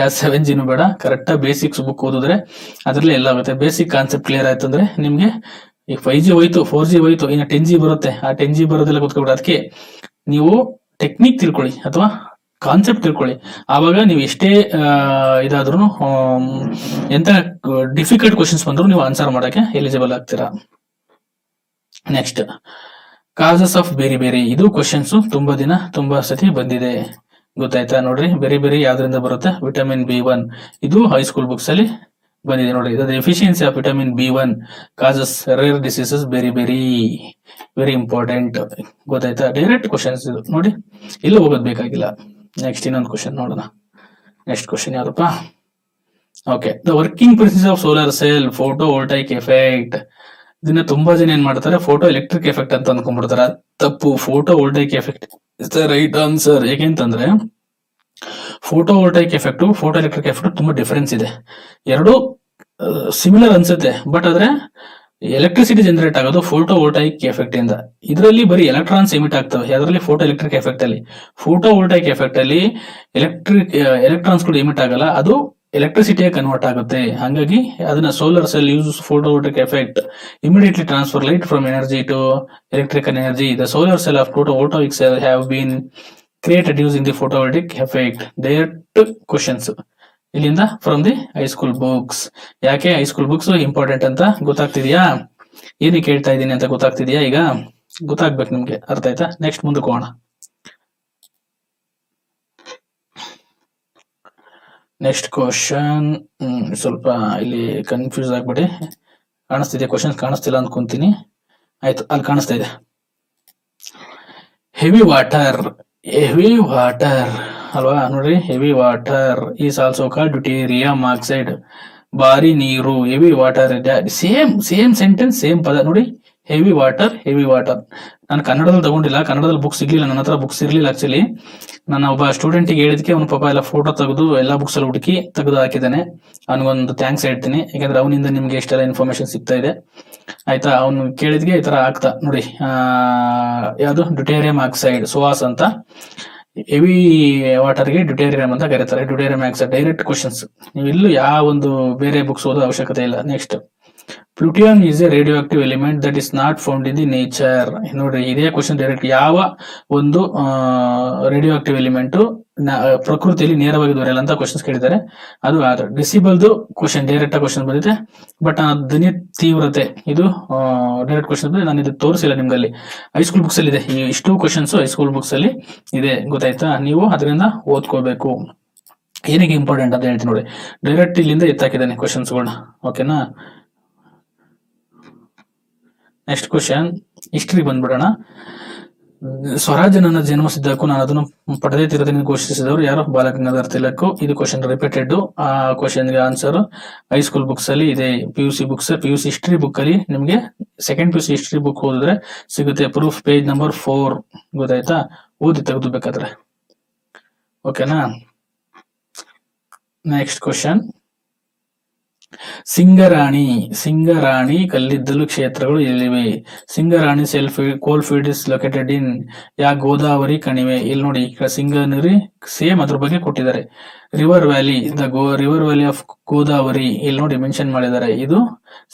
ಯಾವ 7Gನೂ ಬೇಡ. ಕರೆಕ್ಟ್ ಬೇಸಿಕ್ಸ್ ಬುಕ್ ಓದಿದ್ರೆ ಅದ್ರಲ್ಲೇ ಎಲ್ಲ ಆಗುತ್ತೆ. ಬೇಸಿಕ್ ಕಾನ್ಸೆಪ್ಟ್ ಕ್ಲಿಯರ್ ಆಯ್ತು ಅಂದ್ರೆ ನಿಮ್ಗೆ ಈಗ 5G ಹೋಯ್ತು, 4G ಹೋಯ್ತು, ಇನ್ನು 10G ಬರುತ್ತೆ. ಆ 10G ಬರೋದೆಲ್ಲ ಗೊತ್ಕೊಬಿಡ. ಅದಕ್ಕೆ ನೀವು ಟೆಕ್ನಿಕ್ ತಿಳ್ಕೊಳ್ಳಿ ಅಥವಾ ಕಾನ್ಸೆಪ್ಟ್ ತಿಳ್ಕೊಳ್ಳಿ. ಆವಾಗ ನೀವು ಎಷ್ಟೇ ಇದಾದ್ರೂ ಎಂತ ಡಿಫಿಕಲ್ಟ್ ಕ್ವಶನ್ಸ್ ಬಂದ್ರು ನೀವು ಆನ್ಸರ್ ಮಾಡಕ್ಕೆ ಎಲಿಜಿಬಲ್ ಆಗ್ತೀರಾ. ನೆಕ್ಸ್ಟ್, ಕಾಸಸ್ ಆಫ್ ಬೇರೆ ಬೇರೆ. ಇದು ಕ್ವಶನ್ಸ್ ತುಂಬಾ ಸತಿ ಬಂದಿದೆ. ಗೊತ್ತಾಯ್ತಾ? ನೋಡ್ರಿ, ಬೇರೆ ಬೇರೆ ಯಾವ್ದ್ರಿಂದ ಬರುತ್ತೆ? Vitamin B1. ಇದು ಹೈಸ್ಕೂಲ್ ಬುಕ್ಸ್ ಅಲ್ಲಿ ಬಂದಿದೆ ನೋಡಿ. ಇದು efficiency of vitamin B1 causes rare diseases very important. ಗೊತ್ತಾಯ್ತಾ? ಡೈರೆಕ್ಟ್ ಕ್ವಶನ್ಸ್ ಇದು ನೋಡಿ, ಇಲ್ಲ ಹೋಗೋದ್ ಬೇಕಾಗಿಲ್ಲ. ನೆಕ್ಸ್ಟ್ ಇನ್ನೊಂದು ಕ್ವಶನ್ ನೋಡೋಣ. ನೆಕ್ಸ್ಟ್ ಕ್ವಶನ್ ಯಾವ್ದಪ್ಪ? Okay, the working principle of solar cell, photovoltaic effect. ಇದನ್ನ ತುಂಬಾ ಜನ ಏನ್ ಮಾಡ್ತಾರೆ, ಫೋಟೋ ಎಲೆಕ್ಟ್ರಿಕ್ ಎಫೆಕ್ಟ್ ಅಂತ ಅನ್ಕೊಂಡ್ಬಿಡ್ತಾರೆ. ತಪ್ಪು. Photovoltaic effect is the right answer. ಯಾಕೆಂತಂದ್ರೆ photovoltaic effect, photoelectric effect ತುಂಬಾ ಡಿಫರೆನ್ಸ್ ಇದೆ. ಎರಡು ಸಿಮಿಲರ್ ಅನ್ಸುತ್ತೆ, ಬಟ್ ಆದ್ರೆ ಎಲೆಕ್ಟ್ರಿಸಿಟಿ ಜನರೇಟ್ ಆಗೋದು ಫೋಟೋ ವೋಲ್ಟೈಕ್ ಎಫೆಕ್ಟ್ ಇಂದ. ಇದರಲ್ಲಿ ಬರೀ ಎಲೆಕ್ಟ್ರಾನ್ಸ್ ಎಮಿಟ್ ಆಗ್ತವೆ. ಅದರಲ್ಲಿ ಫೋಟೋ ಎಲೆಕ್ಟ್ರಿಕ್ ಎಫೆಕ್ಟ್ ಅಲ್ಲಿ, ಫೋಟೋ ವೋಲ್ಟೈಕ್ ಎಫೆಕ್ಟ್ ಅಲ್ಲಿ ಎಲೆಕ್ಟ್ರಾನ್ಸ್ ಗಳು ಎಮಿಟ್ ಆಗಲ್ಲ, ಅದು ಎಲೆಕ್ಟ್ರಿಸಿಟಿಯ ಕನ್ವರ್ಟ್ ಆಗುತ್ತೆ. ಹಾಗಾಗಿ ಅದನ್ನ solar cell use photovoltaic effect immediately transfer light from energy to electrical energy. The solar cell of photovoltaic cell have been created using the photovoltaic effect. Direct questions ಇಲ್ಲಿಂದ from the high school books. ಯಾಕೆ high school books important ಅಂತ ಗೊತ್ತಾಗ್ತಿದ್ಯಾ? ಏನಕ್ಕೆ ಹೇಳ್ತಾ ಇದ್ದೀನಿ ಅಂತ ಗೊತ್ತಾಗ್ತಿದ್ಯಾ? ಈಗ ಗೊತ್ತಾಗ್ಬೇಕು ನಿಮ್ಗೆ, ಅರ್ಥ ಆಯ್ತಾ? ನೆಕ್ಸ್ಟ್ ಮುಂದಕ್ಕೆ ಹೋಗೋಣ. ನೆಕ್ಸ್ಟ್ ಕ್ವಶನ್ ಸ್ವಲ್ಪ ಇಲ್ಲಿ ಕನ್ಫ್ಯೂಸ್ ಆಗ್ಬಿಡಿ. ಕಾಣಿಸ್ತಿದೆ ಕ್ವಶನ್? ಕಾಣಿಸ್ತಿಲ್ಲ ಅನ್ಕೊಂತೀನಿ. ಆಯ್ತು, ಅಲ್ಲಿ ಕಾಣಿಸ್ತಾ ಇದೆ. ಹೆವಿ ವಾಟರ್ ಅಲ್ವಾ? ನೋಡ್ರಿ, heavy water is also called deuterium oxide. ಭಾರಿ ನೀರು, heavy water. Same sentence, same ಪದ ನೋಡಿ. Heavy water. ನಾನು ಕನ್ನಡದಲ್ಲಿ ತಗೊಂಡಿಲ್ಲ, ಕನ್ನಡದಲ್ಲಿ ಬುಕ್ಸ್ ಸಿಗ್ಲಿಲ್ಲ, ನನ್ನ ಹತ್ರ ಬುಕ್ಸ್ ಇರ್ಲಿಲ್ಲ. ಆಕ್ಚುಲಿ ನಾನು ಒಬ್ಬ ಸ್ಟೂಡೆಂಟ್ಗೆ ಹೇಳಿದಕ್ಕೆ ಅವನು ಪಾಪ ಎಲ್ಲ ಫೋಟೋ ತೆಗೆದು ಎಲ್ಲಾ ಬುಕ್ಸ್ ಅಲ್ಲಿ ಹುಡುಕಿ ತೆಗೆದು ಹಾಕಿದ್ದಾನೆ. ಅವನಿಗೊಂದು ಥ್ಯಾಂಕ್ಸ್ ಹೇಳ್ತೀನಿ, ಯಾಕಂದ್ರೆ ಅವನಿಂದ ನಿಮ್ಗೆ ಎಷ್ಟೆಲ್ಲ ಇನ್ಫಾರ್ಮೇಶನ್ ಸಿಗ್ತಾ ಇದೆ. ಆಯ್ತಾ? ಅವನು ಕೇಳಿದ್ಗೆ ಈ ತರ ಆಗ್ತಾ ನೋಡಿ. ಯಾವುದು? ಡ್ಯೂಟೇರಿಯಂ ಆಕ್ಸೈಡ್, ಸುವಾಸ್ ಅಂತ. ಹೆವಿ ವಾಟರ್ಗೆ ಡ್ಯೂಟೇರಿಯಂ ಅಂತ ಕರೀತಾರೆ. Deuterium oxide. ಡೈರೆಕ್ಟ್ ಕ್ವಶನ್ಸ್, ನೀವು ಇಲ್ಲೂ ಯಾವ ಒಂದು ಬೇರೆ ಬುಕ್ಸ್ ಓದೋ ಅವಶ್ಯಕತೆ ಇಲ್ಲ. Next, plutonium is a radioactive element that is not found in the nature. ನೋಡ್ರಿ, ಇದೇ ಕ್ವಶನ್ ಡೈರೆಕ್ಟ್. ಯಾವ ಒಂದು ರೇಡಿಯೋ ಆಕ್ಟಿವ್ ಎಲಿಮೆಂಟ್ ಪ್ರಕೃತಿಯಲ್ಲಿ ನೇರವಾಗಿ ದೊರೆಯಲ್ಲ ಅಂತ ಕ್ವಶನ್ಸ್ ಕೇಳಿದ್ದಾರೆ. ಅದು ಡಿಸಿಬಲ್ದು ಕ್ವಶನ್, ಡೈರೆಕ್ಟ್ ಕ್ವಶನ್ ಬಂದಿದೆ. ಬಟ್ ಧ್ವನಿ ತೀವ್ರತೆ, ಇದು ಡೈರೆಕ್ಟ್ ಕ್ವಶನ್ ಬಂದಿದೆ. ನಾನು ಇದು ತೋರಿಸಿಲ್ಲ ನಿಮ್ಗೆ. ಅಲ್ಲಿ ಹೈಸ್ಕೂಲ್ ಬುಕ್ಸ್ ಅಲ್ಲಿ ಇದೆ, ಇಷ್ಟು ಕ್ವಶನ್ಸ್ ಹೈಸ್ಕೂಲ್ ಬುಕ್ಸ್ ಅಲ್ಲಿ ಇದೆ. ಗೊತ್ತಾಯ್ತಾ? ನೀವು ಅದರಿಂದ ಓದ್ಕೋಬೇಕು. ಏನಕ್ಕೆ ಇಂಪಾರ್ಟೆಂಟ್ ಅಂತ ಹೇಳ್ತೀನಿ ನೋಡಿ. ಡೈರೆಕ್ಟ್ ಇಲ್ಲಿಂದ ಎತ್ತಾಕಿದ್ದಾನೆ ಕ್ವಶನ್ಸ್ಗಳನ್ನ. ಓಕೆನಾ? ನೆಕ್ಸ್ಟ್ ಕ್ವಶನ್, ಹಿಸ್ಟ್ರಿ ಬಂದ್ಬಿಡೋಣ. ಸ್ವರಾಜ್ ನನ್ನ ಜನ್ಮಸಿದ್ದಕ್ಕೂ ನಾನು ಅದನ್ನು ಪಡೆದೇ ತೀರದಲ್ಲಿ ಘೋಷಿಸಿದವರು ಯಾರು? ಬಾಲಗಂಗಾಧರ ತಿಲಕ್. ಇದು ಕ್ವಶನ್ ರಿಪೀಟೆಡ್. ಆ ಕ್ವಶನ್ಗೆ ಆನ್ಸರ್ ಹೈಸ್ಕೂಲ್ ಬುಕ್ಸ್ ಅಲ್ಲಿ ಇದೆ. PUC books, PUC history book ಅಲ್ಲಿ ನಿಮ್ಗೆ ಸೆಕೆಂಡ್ PUC ಹಿಸ್ಟ್ರಿ ಬುಕ್ ಓದಿದ್ರೆ ಸಿಗುತ್ತೆ. Proof page number 4. ಗೊತ್ತಾಯ್ತಾ? ಓದಿ ತೆಗೆದು ಬೇಕಾದ್ರೆ. ಓಕೆನಾ? ನೆಕ್ಸ್ಟ್ ಕ್ವಶನ್, ಸಿಂಗರಾಣಿ ಕಲ್ಲಿದ್ದಲು ಕ್ಷೇತ್ರಗಳು ಎಲ್ಲಿವೆ? ಸಿಂಗರಾಣಿ ಕೋಲ್ ಫೀಲ್ಡ್ ಇಸ್ ಲೊಕೇಟೆಡ್ ಇನ್ ಯಾ ಗೋದಾವರಿ ಕಣಿವೆ. ಇಲ್ಲಿ ನೋಡಿ, ಸಿಂಗನೂರಿ ಸೇಮ್ ಅದ್ರ ಬಗ್ಗೆ ಕೊಟ್ಟಿದ್ದಾರೆ. River valley, river valley of Godavari ಇಲ್ಲಿ ನೋಡಿ ಮೆನ್ಷನ್ ಮಾಡಿದ್ದಾರೆ. ಇದು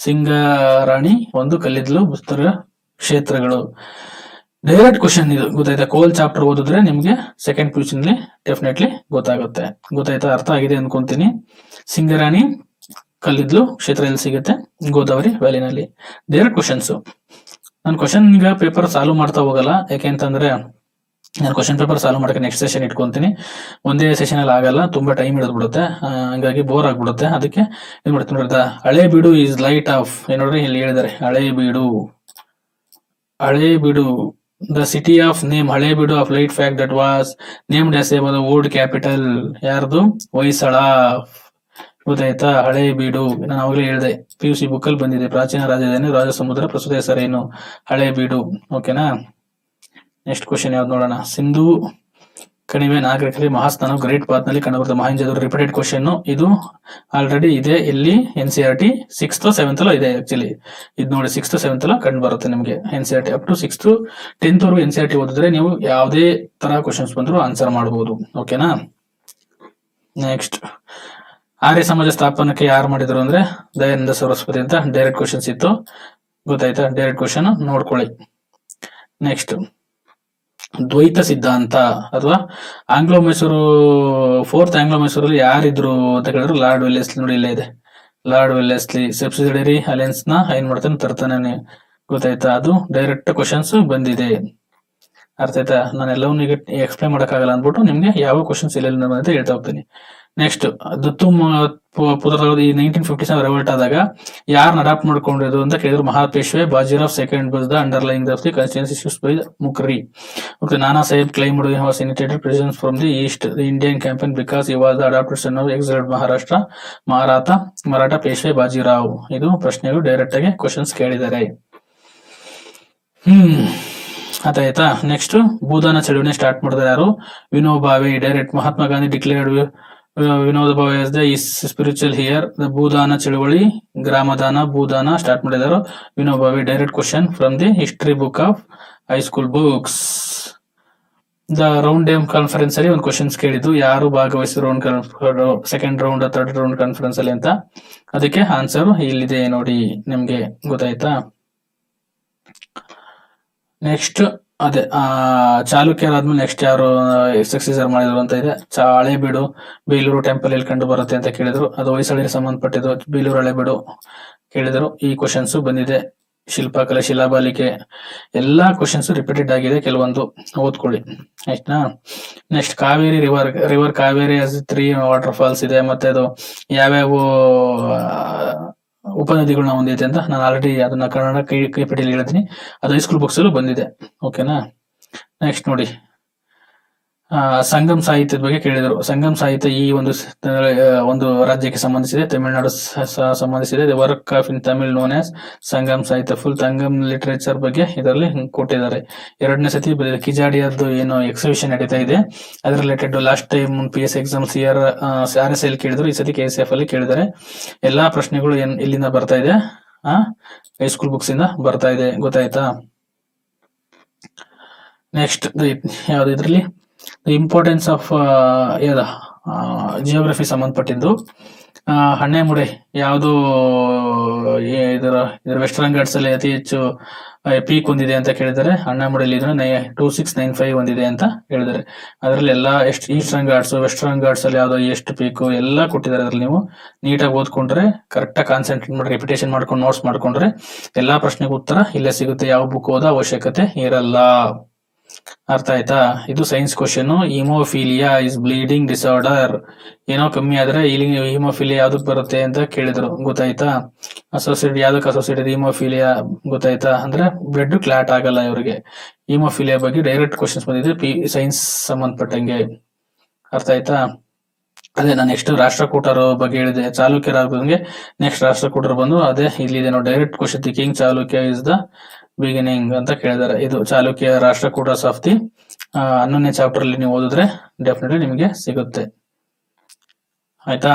ಸಿಂಗರಾಣಿ ಒಂದು ಕಲ್ಲಿದ್ದಲು ಕ್ಷೇತ್ರಗಳು. ಡೈರೆಕ್ಟ್ ಕ್ವಶನ್ ಇದು. ಗೊತ್ತಾಯ್ತಾ? ಕೋಲ್ ಚಾಪ್ಟರ್ ಓದಿದ್ರೆ ನಿಮ್ಗೆ ಸೆಕೆಂಡ್ PUC ನಲ್ಲಿ ಡೆಫಿನೆಟ್ಲಿ ಗೊತ್ತಾಗುತ್ತೆ. ಗೊತ್ತಾಯ್ತಾ? ಅರ್ಥ ಆಗಿದೆ ಅನ್ಕೊಂತೀನಿ. ಸಿಂಗರಾಣಿ ಕಲ್ಲಿದ್ದಲು ಕ್ಷೇತ್ರ ಎಲ್ಲಿ ಸಿಗುತ್ತೆ? ಗೋದಾವರಿ ವ್ಯಾಲಿನಲ್ಲಿ. Direct questions. ನಾನು ಕ್ವಶನ್ ಈಗ ಪೇಪರ್ ಸಾಲ್ವ್ ಮಾಡ್ತಾ ಹೋಗಲ್ಲ. ಯಾಕೆಂತಂದ್ರೆ ನಾನು ಕ್ವಶನ್ ಪೇಪರ್ ಸಾಲ್ವ್ ಮಾಡಕ್ಕೆ ನೆಕ್ಸ್ಟ್ ಸೆಷನ್ ಇಟ್ಕೊಂತೀನಿ. ಒಂದೇ ಸೆಷನ್ ಅಲ್ಲಿ ಆಗಲ್ಲ, ತುಂಬಾ ಟೈಮ್ ಹಿಡಿದ್ಬಿಡುತ್ತೆ. ಹಂಗಾಗಿ ಬೋರ್ ಆಗ್ಬಿಡುತ್ತೆ. ಅದಕ್ಕೆ ಏನ್ ಮಾಡ್ತೀನಿ ನೋಡಿದ, ಹಳೇಬೀಡು ಈಸ್ ಲೈಟ್ ಆಫ್. ನೋಡ್ರಿ, ಇಲ್ಲಿ ಹೇಳಿದ್ದಾರೆ Halebidu the city of name. Halebidu of light fact that was named as A old capital. ಯಾರ್ದು? ಹೊಯ್ಸಳ. ಗೊತ್ತಾಯ್ತಾ? ಹಳೇಬೀಡು ನಾನು ಅವಾಗಲೇ ಹೇಳಿದೆ, PUC ಬುಕ್ ಅಲ್ಲಿ ಬಂದಿದೆ. ಪ್ರಾಚೀನ ರಾಜಧಾನಿ ರಾಜಸಮುದ್ರ, ಪ್ರಸ್ತುತ ಹೆಸರೇನು? ಹಳೇಬೀಡು. ಓಕೆನಾ? ನೆಕ್ಸ್ಟ್ ಕ್ವಶನ್ ಯಾವ್ದು ನೋಡೋಣ. ಸಿಂಧೂ ಕಣಿವೆ ನಾಗರಿಕರಲ್ಲಿ ಮಹಾಸ್ನಾನ ಗ್ರೇಟ್ ಪಾತ್ ನಲ್ಲಿ ಕಂಡುಬರುತ್ತೆ. ಮಹೇಂಜೋದರೋ ರಿಪೀಟೆಡ್ ಕ್ವಶನ್, ಇದು ಆಲ್ರೆಡಿ ಇದೆ ಇಲ್ಲಿ NCERT 6th 7th ಇದೆ. ಆಕ್ಚುಲಿ ಇದು ನೋಡಿ 6th 7th ಕಂಡು ಬರುತ್ತೆ ನಿಮಗೆ. NCERT up to 6th 10th ವರೆಗೂ NCERT ಓದಿದ್ರೆ ನೀವು ಯಾವುದೇ ತರ ಕ್ವಶನ್ಸ್ ಬಂದ್ರು ಆನ್ಸರ್ ಮಾಡಬಹುದು. ಓಕೆನಾ. ನೆಕ್ಸ್ಟ್, ಆರ್ಯ ಸಮಾಜ ಸ್ಥಾಪನಕ್ಕೆ ಯಾರು ಮಾಡಿದ್ರು ಅಂದ್ರೆ ದಯಾನಂದ ಸರಸ್ವತಿ ಅಂತ. ಡೈರೆಕ್ಟ್ ಕ್ವಶನ್ಸ್ ಇತ್ತು, ಗೊತ್ತಾಯ್ತಾ? ಡೈರೆಕ್ಟ್ ಕ್ವಶನ್ ನೋಡ್ಕೊಳ್ಳಿ. ನೆಕ್ಸ್ಟ್, ದ್ವೈತ ಸಿದ್ಧಾಂತ ಅಥವಾ ಆಂಗ್ಲೋ ಮೈಸೂರು, 4th ಆಂಗ್ಲೋ ಮೈಸೂರಲ್ಲಿ ಯಾರಿದ್ರು ಅಂತ ಕೇಳಿದ್ರು ಲಾರ್ಡ್ ವೆಲ್ಲೆಸ್ಲಿ. ನೋಡಿ ಇಲ್ಲೇ ಇದೆ, ಲಾರ್ಡ್ ವೆಲ್ಲೆಸ್ಲಿ ಸಬ್ಸಿಡರಿ ಅಲಯನ್ಸ್ ನ ಏನ್ ಮಾಡ್ತಾನೆ, ತರ್ತಾನೆ. ಗೊತ್ತಾಯ್ತಾ? ಅದು ಡೈರೆಕ್ಟ್ ಕ್ವಶನ್ಸ್ ಬಂದಿದೆ. ಅರ್ಥ ಆಯ್ತಾ? ನಾನು ಎಲ್ಲವನ್ನೂ ಈಗ ಎಕ್ಸ್ಪ್ಲೈನ್ ಮಾಡಕ್ಕಾಗಲ್ಲ ಅಂದ್ಬಿಟ್ಟು ನಿಮ್ಗೆ ಯಾವ ಕ್ವಶನ್ಸ್ ಇಲ್ಲ ಅಂತ ಹೇಳ್ತಾ ಹೋಗ್ತೀನಿ. ನೆಕ್ಸ್ಟ್, ದತ್ತು ಪುತ್ರರು ಈ 1957 ರೆವಲ್ಟ್ ಆದಾಗ ಯಾರನ್ನ ಅಡಾಪ್ಟ್ ಮಾಡ್ಕೊಂಡಿರೋದು ಅಂತ ಕೇಳಿದ್ರು. Mahapeshwa Bajirao second was the underlying the constituency issues by ಮುಕ್ರಿ. Okay, Nana Saheb claimed he was initiated presence from the east the Indian campaign because he was the adopted son of exiled Maratha Peshwa Bajirao. ಇದು ಪ್ರಶ್ನೆಗಳು ಡೈರೆಕ್ಟ್ ಆಗಿ ಕ್ವಶನ್ಸ್ ಕೇಳಿದ್ದಾರೆ. ಆಯ್ತಾ? Next, ಭೂದಾನ ಚಳುವಳಿ start ಮಾಡಿದ್ರೆ ಯಾರು? Vinoba Bhave. Direct Mahatma Gandhi declared Vinoda Bhave as the spiritual heir. The Bhoodan ಚಳುವಳಿ, Gramdan, Bhoodan start ಮಾಡಿದಾರು Vinoba Bhave. Direct question from the history book of high school books. The round table conference ಅಲ್ಲಿ ಒಂದು ಕ್ವಶನ್ಸ್ ಕೇಳಿದ್ದು, ಯಾರು ಭಾಗವಹಿಸಿದ್ರು second round third round conference ಅಲ್ಲಿ ಅಂತ. ಅದಕ್ಕೆ ಆನ್ಸರ್ ಇಲ್ಲಿದೆ ನೋಡಿ ನಿಮ್ಗೆ. ಗೊತ್ತಾಯ್ತಾ? ನೆಕ್ಸ್ಟ್, ಅದೇ ಚಾಲುಕ್ಯರಾದ್ಮೇಲೆ ನೆಕ್ಸ್ಟ್ ಯಾರು ಸಕ್ಸೆಸರ್ ಮಾಡಿದ್ರು ಅಂತ ಇದೆ. ಹಳೇಬೀಡು, ಬೇಲೂರು ಟೆಂಪಲ್ ಎಲ್ಲಿ ಕಂಡು ಬರುತ್ತೆ ಅಂತ ಕೇಳಿದ್ರು. ಅದು ಹೊಯ್ಸಳರಿಗೆ ಸಂಬಂಧಪಟ್ಟಿದ್ದು. ಬೇಲೂರು, ಹಳೇಬೀಡು ಕೇಳಿದ್ರು. ಈ ಕ್ವಶನ್ಸ್ ಬಂದಿದೆ. ಶಿಲ್ಪಕಲೆ, ಶಿಲಾಬಾಲಿಕೆ, ಎಲ್ಲಾ ಕ್ವಶನ್ಸ್ ರಿಪೀಟೆಡ್ ಆಗಿದೆ, ಕೆಲವೊಂದು ಓದ್ಕೊಳ್ಳಿ. Next, Kaveri river Kaveri 3 water falls ಇದೆ. ಮತ್ತೆ ಅದು ಯಾವ್ಯಾವ ಉಪನದಿಗಳನ್ನ ಹೊಂದಿದೆ ಅಂತ ನಾನು ಆಲ್ರೆಡಿ ಅದನ್ನ ಕನ್ನಡ ಕೈಪಿಡಿಯಲ್ಲಿ ಹೇಳಿದ್ದೀನಿ. ಅದು ಹೈಸ್ಕೂಲ್ ಬುಕ್ಸ್ ಅಲ್ಲೂ ಬಂದಿದೆ. ಓಕೆನಾ. ನೆಕ್ಸ್ಟ್ ನೋಡಿ, ಸಂಗಮ್ ಸಾಹಿತ್ಯದ ಬಗ್ಗೆ ಕೇಳಿದರು. ಸಂಗಮ್ ಸಾಹಿತ್ಯ ಈ ಒಂದು ರಾಜ್ಯಕ್ಕೆ ಸಂಬಂಧಿಸಿದೆ, ತಮಿಳುನಾಡು ಸಂಬಂಧಿಸಿದೆ. The work of in Tamil known as Sangam ಸಾಹಿತ್ಯ. ಫುಲ್ ಸಂಗಮ್ ಲಿಟರೇಚರ್ ಬಗ್ಗೆ ಇದರಲ್ಲಿ ಕೊಟ್ಟಿದ್ದಾರೆ. 2ನೇ ಸತಿ ಕಿಜಾಡಿಯದ್ದು ಏನು ಎಕ್ಸಿಬಿಷನ್ ನಡೀತಾ ಇದೆ, ಅದ್ರ related last time PS exams RSL ಕೇಳಿದ್ರು, ಈ ಸತಿ KSF ಅಲ್ಲಿ ಕೇಳಿದ್ದಾರೆ. ಎಲ್ಲಾ ಪ್ರಶ್ನೆಗಳು ಇಲ್ಲಿಂದ ಬರ್ತಾ ಇದೆ, ಹೈಸ್ಕೂಲ್ ಬುಕ್ಸ್ ಇಂದ ಬರ್ತಾ ಇದೆ. ಗೊತ್ತಾಯ್ತಾ? ನೆಕ್ಸ್ಟ್, ಯಾವ್ದು ಇದರಲ್ಲಿ ಇಂಪಾರ್ಟೆನ್ಸ್ ಆಫ್ ಜಿಯೋಗ್ರಫಿ ಸಂಬಂಧಪಟ್ಟಿದ್ದು. ಹಣ್ಣೆಮುಡೆ ಯಾವುದು ಇದರ ವೆಸ್ಟರ್ನ್ ಘಾಟ್ಸ್ ಅಲ್ಲಿ ಅತಿ ಹೆಚ್ಚು ಪೀಕ್ ಹೊಂದಿದೆ ಅಂತ ಕೇಳಿದರೆ ಹಣ್ಣೆಮುಡೆಯಲ್ಲಿ 2695 ಹೊಂದಿದೆ ಅಂತ ಹೇಳಿದ್ದಾರೆ. ಅದರಲ್ಲಿ ಎಲ್ಲಾ ಈಸ್ಟರ್ನ್ ಘಾಟ್ಸ್, ವೆಸ್ಟರ್ನ್ ಘಾಟ್ಸ್ ಅಲ್ಲಿ ಯಾವ್ದು ಎಷ್ಟು ಪೀಕ್ ಎಲ್ಲ ಕೊಟ್ಟಿದ್ದಾರೆ. ಅದ್ರಲ್ಲಿ ನೀವು ನೀಟಾಗಿ ಓದ್ಕೊಂಡ್ರೆ, ಕರೆಕ್ಟ್ ಆಗಿ ಕಾನ್ಸಂಟ್ರೇಟ್ ಮಾಡಿ ರಿಪಿಟೇಷನ್ ಮಾಡ್ಕೊಂಡು ನೋಟ್ಸ್ ಮಾಡ್ಕೊಂಡ್ರೆ ಎಲ್ಲಾ ಪ್ರಶ್ನೆಗೆ ಉತ್ತರ ಇಲ್ಲೇ ಸಿಗುತ್ತೆ. ಯಾವ ಬುಕ್ ಓದೋ ಅವಶ್ಯಕತೆ ಇರಲ್ಲ. ಅರ್ಥ ಆಯ್ತಾ? ಇದು science question. Hemophilia is bleeding disorder. ಏನೋ ಕಮ್ಮಿ ಆದ್ರೆ ಹಿಮೋಫಿಲಿಯಾ ಯಾವ್ದಕ್ ಬರುತ್ತೆ ಅಂತ ಕೇಳಿದ್ರು. ಗೊತ್ತಾಯ್ತಾ? ಯಾವ್ದಕ್ ಅಸೋಸಿಯೇಟೆಡ್ ಹಿಮೋಫಿಲಿಯಾ. ಗೊತ್ತಾಯ್ತಾ? ಅಂದ್ರೆ ಬ್ಲಡ್ ಕ್ಲಾಟ್ ಆಗಲ್ಲ ಇವರಿಗೆ. ಹಿಮೋಫಿಲಿಯಾ ಬಗ್ಗೆ ಡೈರೆಕ್ಟ್ ಕ್ವಶನ್ಸ್ ಬಂದಿದೆ ಸೈನ್ಸ್ ಸಂಬಂಧಪಟ್ಟಂಗೆ. ಅರ್ಥ ಆಯ್ತಾ? ಅದೇ ನಾನು ನೆಕ್ಸ್ಟ್ ರಾಷ್ಟ್ರಕೂಟರ ಬಗ್ಗೆ ಹೇಳಿದೆ, ಚಾಲುಕ್ಯರಾಗೆ ನೆಕ್ಸ್ಟ್ ರಾಷ್ಟ್ರಕೂಟರು ಬಂದು ಅದೇ ಇಲ್ಲಿದೆ ನೋಡಿ, direct question. The king Chalukya is the beginning ಅಂತ ಕೇಳಿದಾರೆ. ಇದು ಚಾಲುಕ್ಯ ರಾಷ್ಟ್ರಕೂಟರ್ಸ್ ಆಫ್ ದಿ 11ನೇ ಚಾಪ್ಟರ್ ಅಲ್ಲಿ ನೀವು ಓದಿದ್ರೆ ಡೆಫಿನೆಟ್ಲಿ ನಿಮಗೆ ಸಿಗುತ್ತೆ. ಆಯ್ತಾ?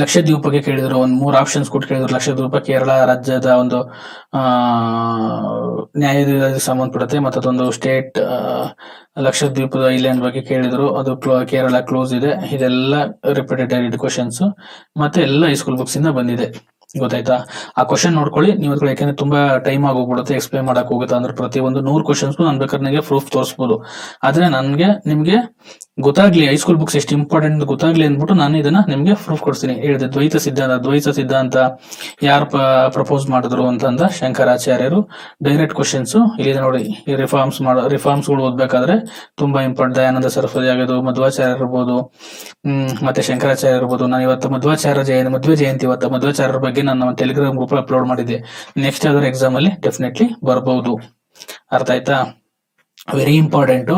ಲಕ್ಷದ್ವೀಪ ಬಗ್ಗೆ ಕೇಳಿದ್ರು. ಒಂದು 3 ಆಪ್ಷನ್ಸ್ ಕೊಟ್ಟು ಕೇಳಿದ್ರು. ಲಕ್ಷದ್ವೀಪ ಕೇರಳ ರಾಜ್ಯದ ಒಂದು ನ್ಯಾಯಾಲಯಕ್ಕೆ ಸಂಬಂಧಪಡುತ್ತೆ. ಮತ್ತದೊಂದು ಸ್ಟೇಟ್ ಲಕ್ಷದ್ವೀಪದ ಐಲ್ಯಾಂಡ್ ಬಗ್ಗೆ ಕೇಳಿದ್ರು. ಅದು ಕೇರಳ ಕ್ಲೋಸ್ ಇದೆ. ಇದೆಲ್ಲ ರಿಪೀಟೆಡ್ ಕ್ವಶನ್ಸ್ ಮತ್ತೆ ಎಲ್ಲ ಹೈಸ್ಕೂಲ್ ಬುಕ್ಸ್ ಇಂದ ಬಂದಿದೆ. ಗೊತ್ತಾಯ್ತಾ? ಆ ಕ್ವಶನ್ ನೋಡ್ಕೊಳ್ಳಿ ನೀವು. ಯಾಕಂದ್ರೆ ತುಂಬಾ ಟೈಮ್ ಆಗೋಗ್ಬಿಡುತ್ತೆ ಎಕ್ಸ್ಪ್ಲೈನ್ ಮಾಡಕ್ ಹೋಗುತ್ತೆ. ಅಂದ್ರೆ ಪ್ರತಿಯೊಂದು 100 ಕ್ವಶನ್ಸ್ ನಾನು ಬೇಕಾದ್ರೆ ನನಗೆ ಪ್ರೂಫ್ ತೋರಿಸಬಹುದು. ಆದ್ರೆ ನಿಮ್ಗೆ ಗೊತ್ತಾಗ್ಲಿ ಹೈಸ್ಕೂಲ್ ಬುಕ್ಸ್ ಎಷ್ಟು ಇಂಪಾರ್ಟೆಂಟ್ ಗೊತ್ತಾಗ್ಲಿ ಅಂದ್ಬಿಟ್ಟು ನಾನು ಇದನ್ನ ನಿಮ್ಗೆ ಪ್ರೂಫ್ ಕೊಡ್ತೀನಿ. ಹೇಳಿದೆ ದ್ವೈತ ಸಿದ್ಧಾಂತ ಯಾರು ಪ್ರಪೋಸ್ ಮಾಡಿದ್ರು ಅಂತಂದ ಶಂಕರಾಚಾರ್ಯರು. ಡೈರೆಕ್ಟ್ ಕ್ವಶನ್ಸ್ ಇಲ್ಲಿದೆ ನೋಡಿ. ಈ ರಿಫಾರ್ಮ್ಸ್ ಗಳು ಓದ್ಬೇಕಾದ್ರೆ ತುಂಬಾ ಇಂಪಾರ್ಟೆಂಟ್. ದಯಾನಂದ ಸರಸ್ವತಿ ಆಗೋದು, ಮಧ್ವಾಚಾರ್ಯ ಇರ್ಬೋದು, ಮತ್ತೆ ಶಂಕರಾಚಾರ್ಯ ಇರ್ಬೋದು. ನಾನು ಇವತ್ತು ಮಧ್ವ ಜಯಂತಿ ಇವತ್ತು ಮಧ್ವಾಚಾರ್ಯರ ಬಗ್ಗೆ ನಾನು ಟೆಲಿಗ್ರಾಮ್ ಗ್ರೂಪ್ ಅಪ್ಲೋಡ್ ಮಾಡಿದ್ದೆ. ನೆಕ್ಸ್ಟ್ ಯಾವ್ದಾದ್ರು ಎಕ್ಸಾಮ್ ಅಲ್ಲಿ ಡೆಫಿನೆಟ್ಲಿ ಬರ್ಬಹುದು. ಅರ್ಥ ಆಯ್ತಾ? Very important.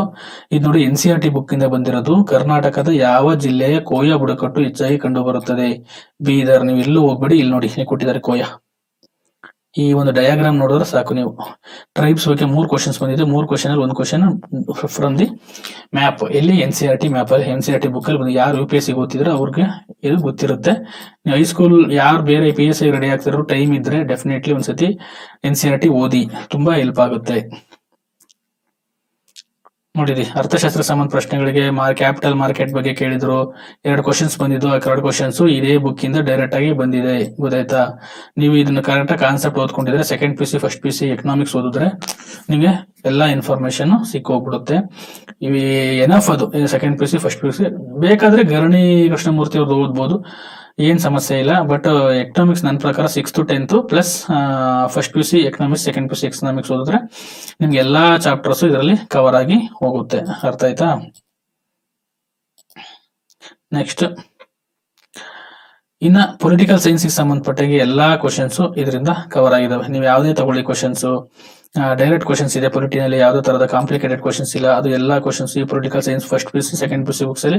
ಇದು ನೋಡಿ NCERT ಬುಕ್ ಇಂದ ಬಂದಿರೋದು. ಕರ್ನಾಟಕದ ಯಾವ ಜಿಲ್ಲೆಯ ಕೋಯ ಬುಡಕಟ್ಟು ಹೆಚ್ಚಾಗಿ ಕಂಡು ಬರುತ್ತದೆ? ಬೀದರ್. ನೀವು ಎಲ್ಲೂ ಹೋಗ್ಬೇಡಿ, ಇಲ್ಲಿ ನೋಡಿ ಕೊಟ್ಟಿದ್ದಾರೆ ಕೋಯ. ಈ ಒಂದು ಡಯಾಗ್ರಾಮ್ ನೋಡಿದ್ರೆ ಸಾಕು ನೀವು. ಟ್ರೈಬ್ಸ್ ಬಗ್ಗೆ 3 ಕ್ವಶನ್ಸ್ ಬಂದಿದೆ. 3 ಕ್ವಶನ್ ಅಲ್ಲಿ 1 ಕ್ವಶನ್ ಫ್ರಮ್ ದಿ ಮ್ಯಾಪ್. ಎಲ್ಲಿ NCERT ಮ್ಯಾಪ್ ಅಲ್ಲಿ NCERT ಬುಕ್ ಅಲ್ಲಿ ಯಾರು UPSC ಓದ್ತಿದ್ರೆ ಅವ್ರಿಗೆ ಇದು ಗೊತ್ತಿರುತ್ತೆ. ನೀವು ಹೈಸ್ಕೂಲ್ ಯಾರು ಬೇರೆ PSI ರೆಡಿ ಆಗ್ತಿರೋ ಟೈಮ್ ಇದ್ರೆ ಡೆಫಿನೆಟ್ಲಿ ಒಂದ್ಸತಿ NCERT ಓದಿ, ತುಂಬಾ ಹೆಲ್ಪ್ ಆಗುತ್ತೆ. ನೋಡಿರಿ, ಅರ್ಥಶಾಸ್ತ್ರ ಸಂಬಂಧ ಪ್ರಶ್ನೆಗಳಿಗೆ ಕ್ಯಾಪಿಟಲ್ ಮಾರ್ಕೆಟ್ ಬಗ್ಗೆ ಕೇಳಿದ್ರು, 2 ಕ್ವಶನ್ಸ್ ಬಂದಿದ್ದು. ಆ 2 ಕ್ವಶನ್ಸ್ ಇದೇ ಬುಕ್ ಇಂದ ಡೈರೆಕ್ಟ್ ಆಗಿ ಬಂದಿದೆ, ಗೊತ್ತಾಯ್ತಾ? ನೀವು ಇದನ್ನ ಕರೆಕ್ಟ್ ಕಾನ್ಸೆಪ್ಟ್ ಓದ್ಕೊಂಡಿದ್ರೆ second PUC first PUC economics ಓದಿದ್ರೆ ನಿಮಗೆ ಎಲ್ಲಾ ಇನ್ಫಾರ್ಮೇಶನ್ ಸಿಕ್ಕೋಗ್ಬಿಡುತ್ತೆ. ಇವಿ ಎನಫ್ ಅದು ಸೆಕೆಂಡ್ PUC ಫಸ್ಟ್ PUC. ಬೇಕಾದ್ರೆ ಗರಣಿ ಕೃಷ್ಣಮೂರ್ತಿ ಅವ್ರದ್ದು ಓದ್ಬೋದು, ಏನ್ ಸಮಸ್ಯೆ ಇಲ್ಲ. ಬಟ್ ಎಕನಾಮಿಕ್ಸ್ ನನ್ನ ಪ್ರಕಾರ 6th to 10th plus first PUC economics, second PUC economics ಓದಿದ್ರೆ ನಿಮ್ಗೆ ಎಲ್ಲಾ ಚಾಪ್ಟರ್ಸ್ ಇದರಲ್ಲಿ ಕವರ್ ಆಗಿ ಹೋಗುತ್ತೆ. ಅರ್ಥ ಆಯ್ತಾ? ನೆಕ್ಸ್ಟ್, ಇನ್ನ ಪೊಲಿಟಿಕಲ್ ಸೈನ್ಸ್ಗೆ ಸಂಬಂಧಪಟ್ಟಂಗೆ ಎಲ್ಲಾ ಕ್ವಶನ್ಸ್ ಇದರಿಂದ ಕವರ್ ಆಗಿದಾವೆ. ನೀವು ಯಾವುದೇ ತಗೊಳ್ಳಿ ಕ್ವಶನ್ಸ್, ಡೈರೆಕ್ಟ್ ಕ್ವಶನ್ಸ್ ಇದೆ ಪೊಲಿಟಿನಲ್ಲಿ, ಯಾವುದೇ ತರದ ಕಾಂಪ್ಲಿಕೇಟೆಡ್ ಕ್ವಶನ್ಸ್ ಇಲ್ಲ. ಅದು ಎಲ್ಲಾ ಕ್ವಶನ್ಸ್ ಈ political science first PUC second PUC books ಅಲ್ಲಿ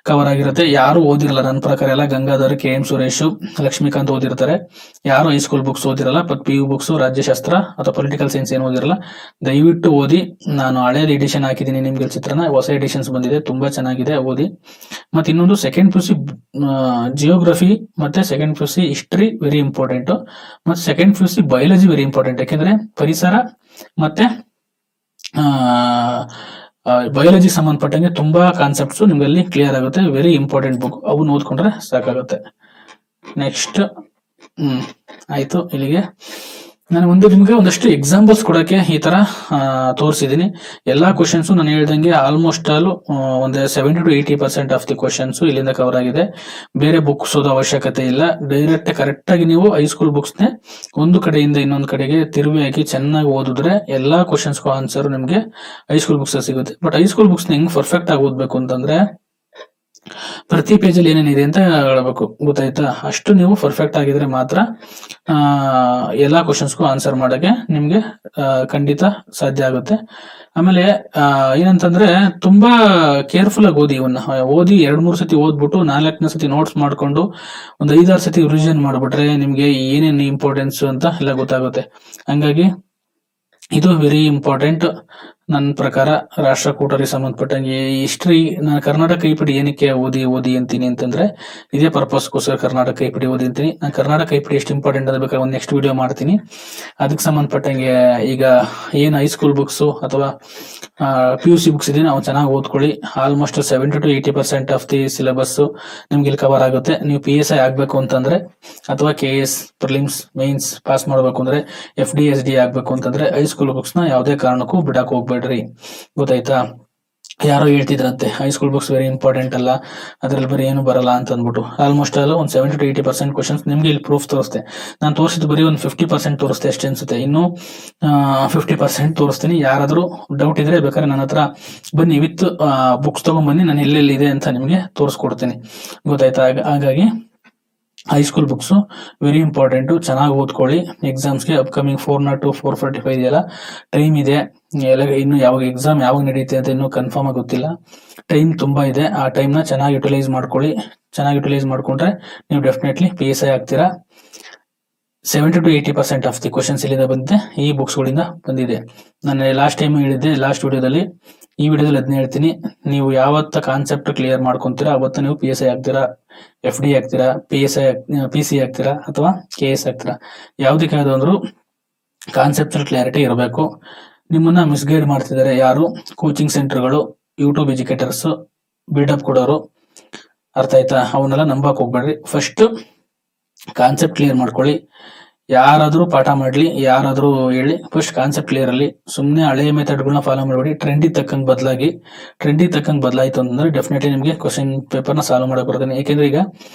ಕವರ್ ಆಗಿರುತ್ತೆ. ಯಾರು ಓದಿರಲ್ಲ ನನ್ನ ಪ್ರಕಾರ ಎಲ್ಲ ಗಂಗಾಧರ್, KM ಸುರೇಶ್, ಲಕ್ಷ್ಮೀಕಾಂತ್ ಓದಿರ್ತಾರೆ. ಯಾರು ಹೈಸ್ಕೂಲ್ ಬುಕ್ಸ್ ಓದಿರಲ್ಲ, ಬಟ್ PU ಬುಕ್ಸ್, ರಾಜ್ಯಶಾಸ್ತ್ರ ಅಥವಾ ಪೊಲಿಟಿಕಲ್ ಸೈನ್ಸ್ ಏನು ಓದಿರಲ್ಲ, ದಯವಿಟ್ಟು ಓದಿ. ನಾನು ಹಳೇದು ಎಡಿಷನ್ ಹಾಕಿದ್ದೀನಿ ನಿಮ್ಗೆ ಚಿತ್ರನ, ಹೊಸ ಎಡಿಷನ್ಸ್ ಬಂದಿದೆ, ತುಂಬಾ ಚೆನ್ನಾಗಿದೆ, ಓದಿ. ಮತ್ತೆ ಇನ್ನೊಂದು ಸೆಕೆಂಡ್ PUC ಜಿಯೋಗ್ರಫಿ ಮತ್ತೆ second PUC history very important, ಮತ್ತೆ second PUC biology very important. ಯಾಕೆಂದ್ರೆ ಪರಿಸರ ಮತ್ತೆ ಬಯಾಲಜಿ ಸಂಬಂಧಪಟ್ಟಂಗೆ ತುಂಬಾ ಕಾನ್ಸೆಪ್ಟ್ಸ್ ನಿಮ್ಗೆ ಕ್ಲಿಯರ್ ಆಗುತ್ತೆ. ವೆರಿ ಇಂಪಾರ್ಟೆಂಟ್ ಬುಕ್, ಅವನ್ನ ಓದ್ಕೊಂಡ್ರೆ ಸಾಕಾಗುತ್ತೆ. ನೆಕ್ಸ್ಟ್, ಆಯ್ತು. ಇಲ್ಲಿಗೆ ನಾನು ಮುಂದೆ ನಿಮ್ಗೆ ಒಂದಷ್ಟು ಎಕ್ಸಾಂಪಲ್ಸ್ ಕೊಡಕ್ಕೆ ಈ ತರ ತೋರಿಸಿದೀನಿ. ಎಲ್ಲಾ ಕ್ವಶನ್ಸ್ ನಾನು ಹೇಳ್ದಂಗೆ ಆಲ್ಮೋಸ್ಟ್ ಆಲ್ ಒಂದು 70 to 80% ಆಫ್ ದಿ ಕ್ವಶನ್ಸ್ ಇಲ್ಲಿಂದ ಕವರ್ ಆಗಿದೆ. ಬೇರೆ ಬುಕ್ಸ್ ಓದೋ ಅವಶ್ಯಕತೆ ಇಲ್ಲ. ಡೈರೆಕ್ಟ್ ಕರೆಕ್ಟ್ ಆಗಿ ನೀವು ಹೈಸ್ಕೂಲ್ ಬುಕ್ಸ್ ನೇ ಒಂದು ಕಡೆಯಿಂದ ಇನ್ನೊಂದು ಕಡೆಗೆ ತಿರುವಿ ಹಾಕಿ ಚೆನ್ನಾಗಿ ಓದಿದ್ರೆ ಎಲ್ಲಾ ಕ್ವಶನ್ಸ್ಗೂ ಆನ್ಸರ್ ನಿಮ್ಗೆ ಹೈಸ್ಕೂಲ್ ಬುಕ್ಸ್ ಸಿಗುತ್ತೆ. ಬಟ್ ಹೈಸ್ಕೂಲ್ ಬುಕ್ಸ್ ಹೆಂಗ್ ಪರ್ಫೆಕ್ಟ್ ಆಗಿ ಓದ್ಬೇಕು ಅಂತಂದ್ರೆ ಪ್ರತಿ ಪೇಜಲ್ಲಿ ಏನೇನಿದೆ ಅಂತ ಹೇಳ್ಬೇಕು, ಗೊತ್ತಾಯ್ತಾ? ಅಷ್ಟು ನೀವು ಪರ್ಫೆಕ್ಟ್ ಆಗಿದ್ರೆ ಮಾತ್ರ ಎಲ್ಲಾ ಕ್ವಶನ್ಸ್ಗೂ ಆನ್ಸರ್ ಮಾಡಕ್ಕೆ ನಿಮ್ಗೆ ಖಂಡಿತ ಸಾಧ್ಯ ಆಗುತ್ತೆ. ಆಮೇಲೆ ಏನಂತಂದ್ರೆ ತುಂಬಾ ಕೇರ್ಫುಲ್ ಆಗಿ ಓದಿ. ಇವನ್ನ ಓದಿ 2-3 ಸತಿ ಓದ್ಬಿಟ್ಟು 4ನೇ ಸತಿ ನೋಟ್ಸ್ ಮಾಡ್ಕೊಂಡು ಒಂದು 5-6 ಸತಿ ರಿವಿಷನ್ ಮಾಡ್ಬಿಟ್ರೆ ನಿಮ್ಗೆ ಏನೇನು ಇಂಪಾರ್ಟೆನ್ಸ್ ಅಂತ ಎಲ್ಲ ಗೊತ್ತಾಗುತ್ತೆ. ಹಂಗಾಗಿ ಇದು ವೆರಿ ಇಂಪಾರ್ಟೆಂಟ್ ನನ್ನ ಪ್ರಕಾರ. ರಾಷ್ಟ್ರಕೂಟರಿಗೆ ಸಂಬಂಧಪಟ್ಟಂಗೆ ಹಿಸ್ಟ್ರಿ, ನಾನು ಕರ್ನಾಟಕ ಕೈಪಿಡಿ ಏನಕ್ಕೆ ಓದಿ ಅಂತೀನಿ ಅಂತಂದ್ರೆ ಇದೇ ಪರ್ಪಸ್ಗೋಸ್ಕರ ಕರ್ನಾಟಕ ಕೈಪಿಡಿ ಓದಿ ಅಂತೀನಿ. ನಾನು ಕರ್ನಾಟಕ ಕೈಪಿಡಿ ಎಷ್ಟು ಇಂಪಾರ್ಟೆಂಟ್ ಅಂತ ಬೇಕಾದ್ರೆ ಒಂದು ನೆಕ್ಸ್ಟ್ ವಿಡಿಯೋ ಮಾಡ್ತೀನಿ. ಅದಕ್ಕೆ ಸಂಬಂಧಪಟ್ಟಂಗೆ ಈಗ ಏನು ಹೈಸ್ಕೂಲ್ ಬುಕ್ಸ್ ಅಥವಾ PUC ಬುಕ್ಸ್ ಇದೆ ನಾವು ಚೆನ್ನಾಗಿ ಓದ್ಕೊಳ್ಳಿ. Almost 70 to 80% of the syllabus ನಿಮ್ಗೆ ಇಲ್ಲಿ ಕವರ್ ಆಗುತ್ತೆ. ನೀವು PSI ಆಗ್ಬೇಕು ಅಂತಂದ್ರೆ ಅಥವಾ KS ಪ್ರಿಲಿಮ್ಸ್ ಮೈನ್ಸ್ ಪಾಸ್ ಮಾಡ್ಬೇಕು ಅಂದ್ರೆ FD SD ಆಗ್ಬೇಕು ಅಂತಂದ್ರೆ ಹೈಸ್ಕೂಲ್ ಬುಕ್ಸ್ ನ ಯಾವುದೇ ಕಾರಣಕ್ಕೂ ಬಿಡಕ್ ಹೋಗ್ಬೇಡ್ರಿ, ಗೊತ್ತಾಯ್ತಾ? ಯಾರೋ ಹೇಳ್ತಿದ್ರಂತೆ ಹೈಸ್ಕೂಲ್ ಬುಕ್ಸ್ ವೆರಿ ಇಂಪಾರ್ಟೆಂಟ್ ಅಲ್ಲ, ಅದ್ರಲ್ಲಿ ಬರೀ ಏನು ಬರಲ್ಲ ಅಂತ ಅಂದ್ಬಿಟ್ಟು. ಆಲ್ಮೋಸ್ಟ್ ಆಲ್ ಒಂದು 70 to 80% ಕ್ವಶನ್ಸ್ ನಿಮ್ಗೆ ಇಲ್ಲಿ ಪ್ರೂಫ್ ತೋರಿಸ್ತೆ. ನಾನು ತೋರಿಸಿದ್ದು ಬರೀ ಒಂದು 50% ತೋರಿಸ್ತೆ ಅಷ್ಟೇ ಅನ್ಸುತ್ತೆ. ಇನ್ನು 50% ತೋರಿಸ್ತೀನಿ. ಯಾರಾದ್ರೂ ಡೌಟ್ ಇದ್ರೆ ಬೇಕಾದ್ರೆ ನನ್ನ ಹತ್ರ ಬನ್ನಿ, ವಿತ್ ಬುಕ್ಸ್ ತಗೊಂಡ್ಬನ್ನಿ, ನಾನು ಎಲ್ಲೆಲ್ಲಿ ಇದೆ ಅಂತ ನಿಮ್ಗೆ ತೋರಿಸ್ಕೊಡ್ತೀನಿ, ಗೊತ್ತಾಯ್ತಾ? ಹಾಗಾಗಿ ಹೈಸ್ಕೂಲ್ ಬುಕ್ಸ್ ವೆರಿ ಇಂಪಾರ್ಟೆಂಟ್. ಚೆನ್ನಾಗಿ ಓದ್ಕೊಳ್ಳಿ. ಎಕ್ಸಾಮ್ಸ್ಗೆ ಅಪ್ಕಮಿಂಗ್ 402 445 ಇದೆಯಲ್ಲ, ಟೈಮ್ ಇದೆ. ಇನ್ನು ಯಾವಾಗ ಎಕ್ಸಾಮ್ ಯಾವಾಗ ನಡೆಯುತ್ತೆ ಅಂತ ಇನ್ನೂ ಕನ್ಫರ್ಮ್ ಆಗಿ ಗೊತ್ತಿಲ್ಲ. ಟೈಮ್ ತುಂಬಾ ಇದೆ. ಆ ಟೈಮ್ ನ ಚೆನ್ನಾಗಿ ಯುಟಿಲೈಸ್ ಮಾಡ್ಕೊಳ್ಳಿ. ಚೆನ್ನಾಗಿ ಯುಟಿಲೈಸ್ ಮಾಡ್ಕೊಂಡ್ರೆ ನೀವು ಡೆಫಿನೆಟ್ಲಿ PSI ಆಗ್ತೀರಾ. 70 to 80% ಆಫ್ ದಿ ಕ್ವಶನ್ಸ್ ಇಲ್ಲಿಂದ ಬಂದಿದೆ, ಈ ಬುಕ್ಸ್ ಗಳಿಂದ ಬಂದಿದೆ. ನಾನು ಲಾಸ್ಟ್ ಟೈಮ್ ಹೇಳಿದ್ದೆ, ಲಾಸ್ಟ್ ವಿಡಿಯೋದಲ್ಲಿ, ಈ ವಿಡಿಯೋದಲ್ಲಿ ಅದನ್ನ ಹೇಳ್ತೀನಿ. ನೀವು ಯಾವತ್ತ ಕಾನ್ಸೆಪ್ಟ್ ಕ್ಲಿಯರ್ ಮಾಡ್ಕೊಂತೀರಾ ಅವತ್ತ ನೀವು PSI ಆಗ್ತೀರಾ, FD ಆಗ್ತೀರಾ, PC ಆಗ್ತೀರಾ ಅಥವಾ KS ಆಗ್ತೀರಾ. ಯಾವ್ದಕ್ಕಾದ್ರು ಅಂದ್ರೂ ಕಾನ್ಸೆಪ್ಟ್ ಕ್ಲಾರಿಟಿ ಇರಬೇಕು. ನಿಮ್ಮನ್ನ ಮಿಸ್ಗೈಡ್ ಮಾಡ್ತಿದ್ದಾರೆ ಯಾರು, ಕೋಚಿಂಗ್ ಸೆಂಟರ್ಗಳು, ಯೂಟ್ಯೂಬ್ ಎಜುಕೇಟರ್ಸ್, ಬಿಲ್ಡಪ್ ಕೊಡೋರು, ಅರ್ಥ ಆಯ್ತಾ? ಅವನ್ನೆಲ್ಲ ನಂಬಕ್ ಹೋಗ್ಬೇಡ್ರಿ. ಫಸ್ಟ್ ಕಾನ್ಸೆಪ್ಟ್ ಕ್ಲಿಯರ್ ಮಾಡ್ಕೊಳ್ಳಿ. ಯಾರಾದ್ರೂ ಪಾಠ ಮಾಡ್ಲಿ, ಯಾರಾದ್ರೂ ಹೇಳಿ, ಫಸ್ಟ್ ಕಾನ್ಸೆಪ್ಟ್ ಕ್ಲಿಯರ್ ಅಲ್ಲಿ. ಸುಮ್ನೆ ಹಳೆಯ ಮೆಥಡ್ಗಳನ್ನ ಫಾಲೋ ಮಾಡಬೇಡಿ. ಟ್ರೆಂಡಿಗೆ ತಕ್ಕಂಗೆ ಬದಲಾಯಿತು ಅಂತಂದ್ರೆ ಡೆಫಿನೆಟ್ಲಿ ನಿಮ್ಗೆ ಕ್ವಶನ್ ಪೇಪರ್ನ ಸಾಲ್ವ್ ಮಾಡಕ್ ಬರ್ತೇನೆ. ಯಾಕೆಂದ್ರೆ ಈಗ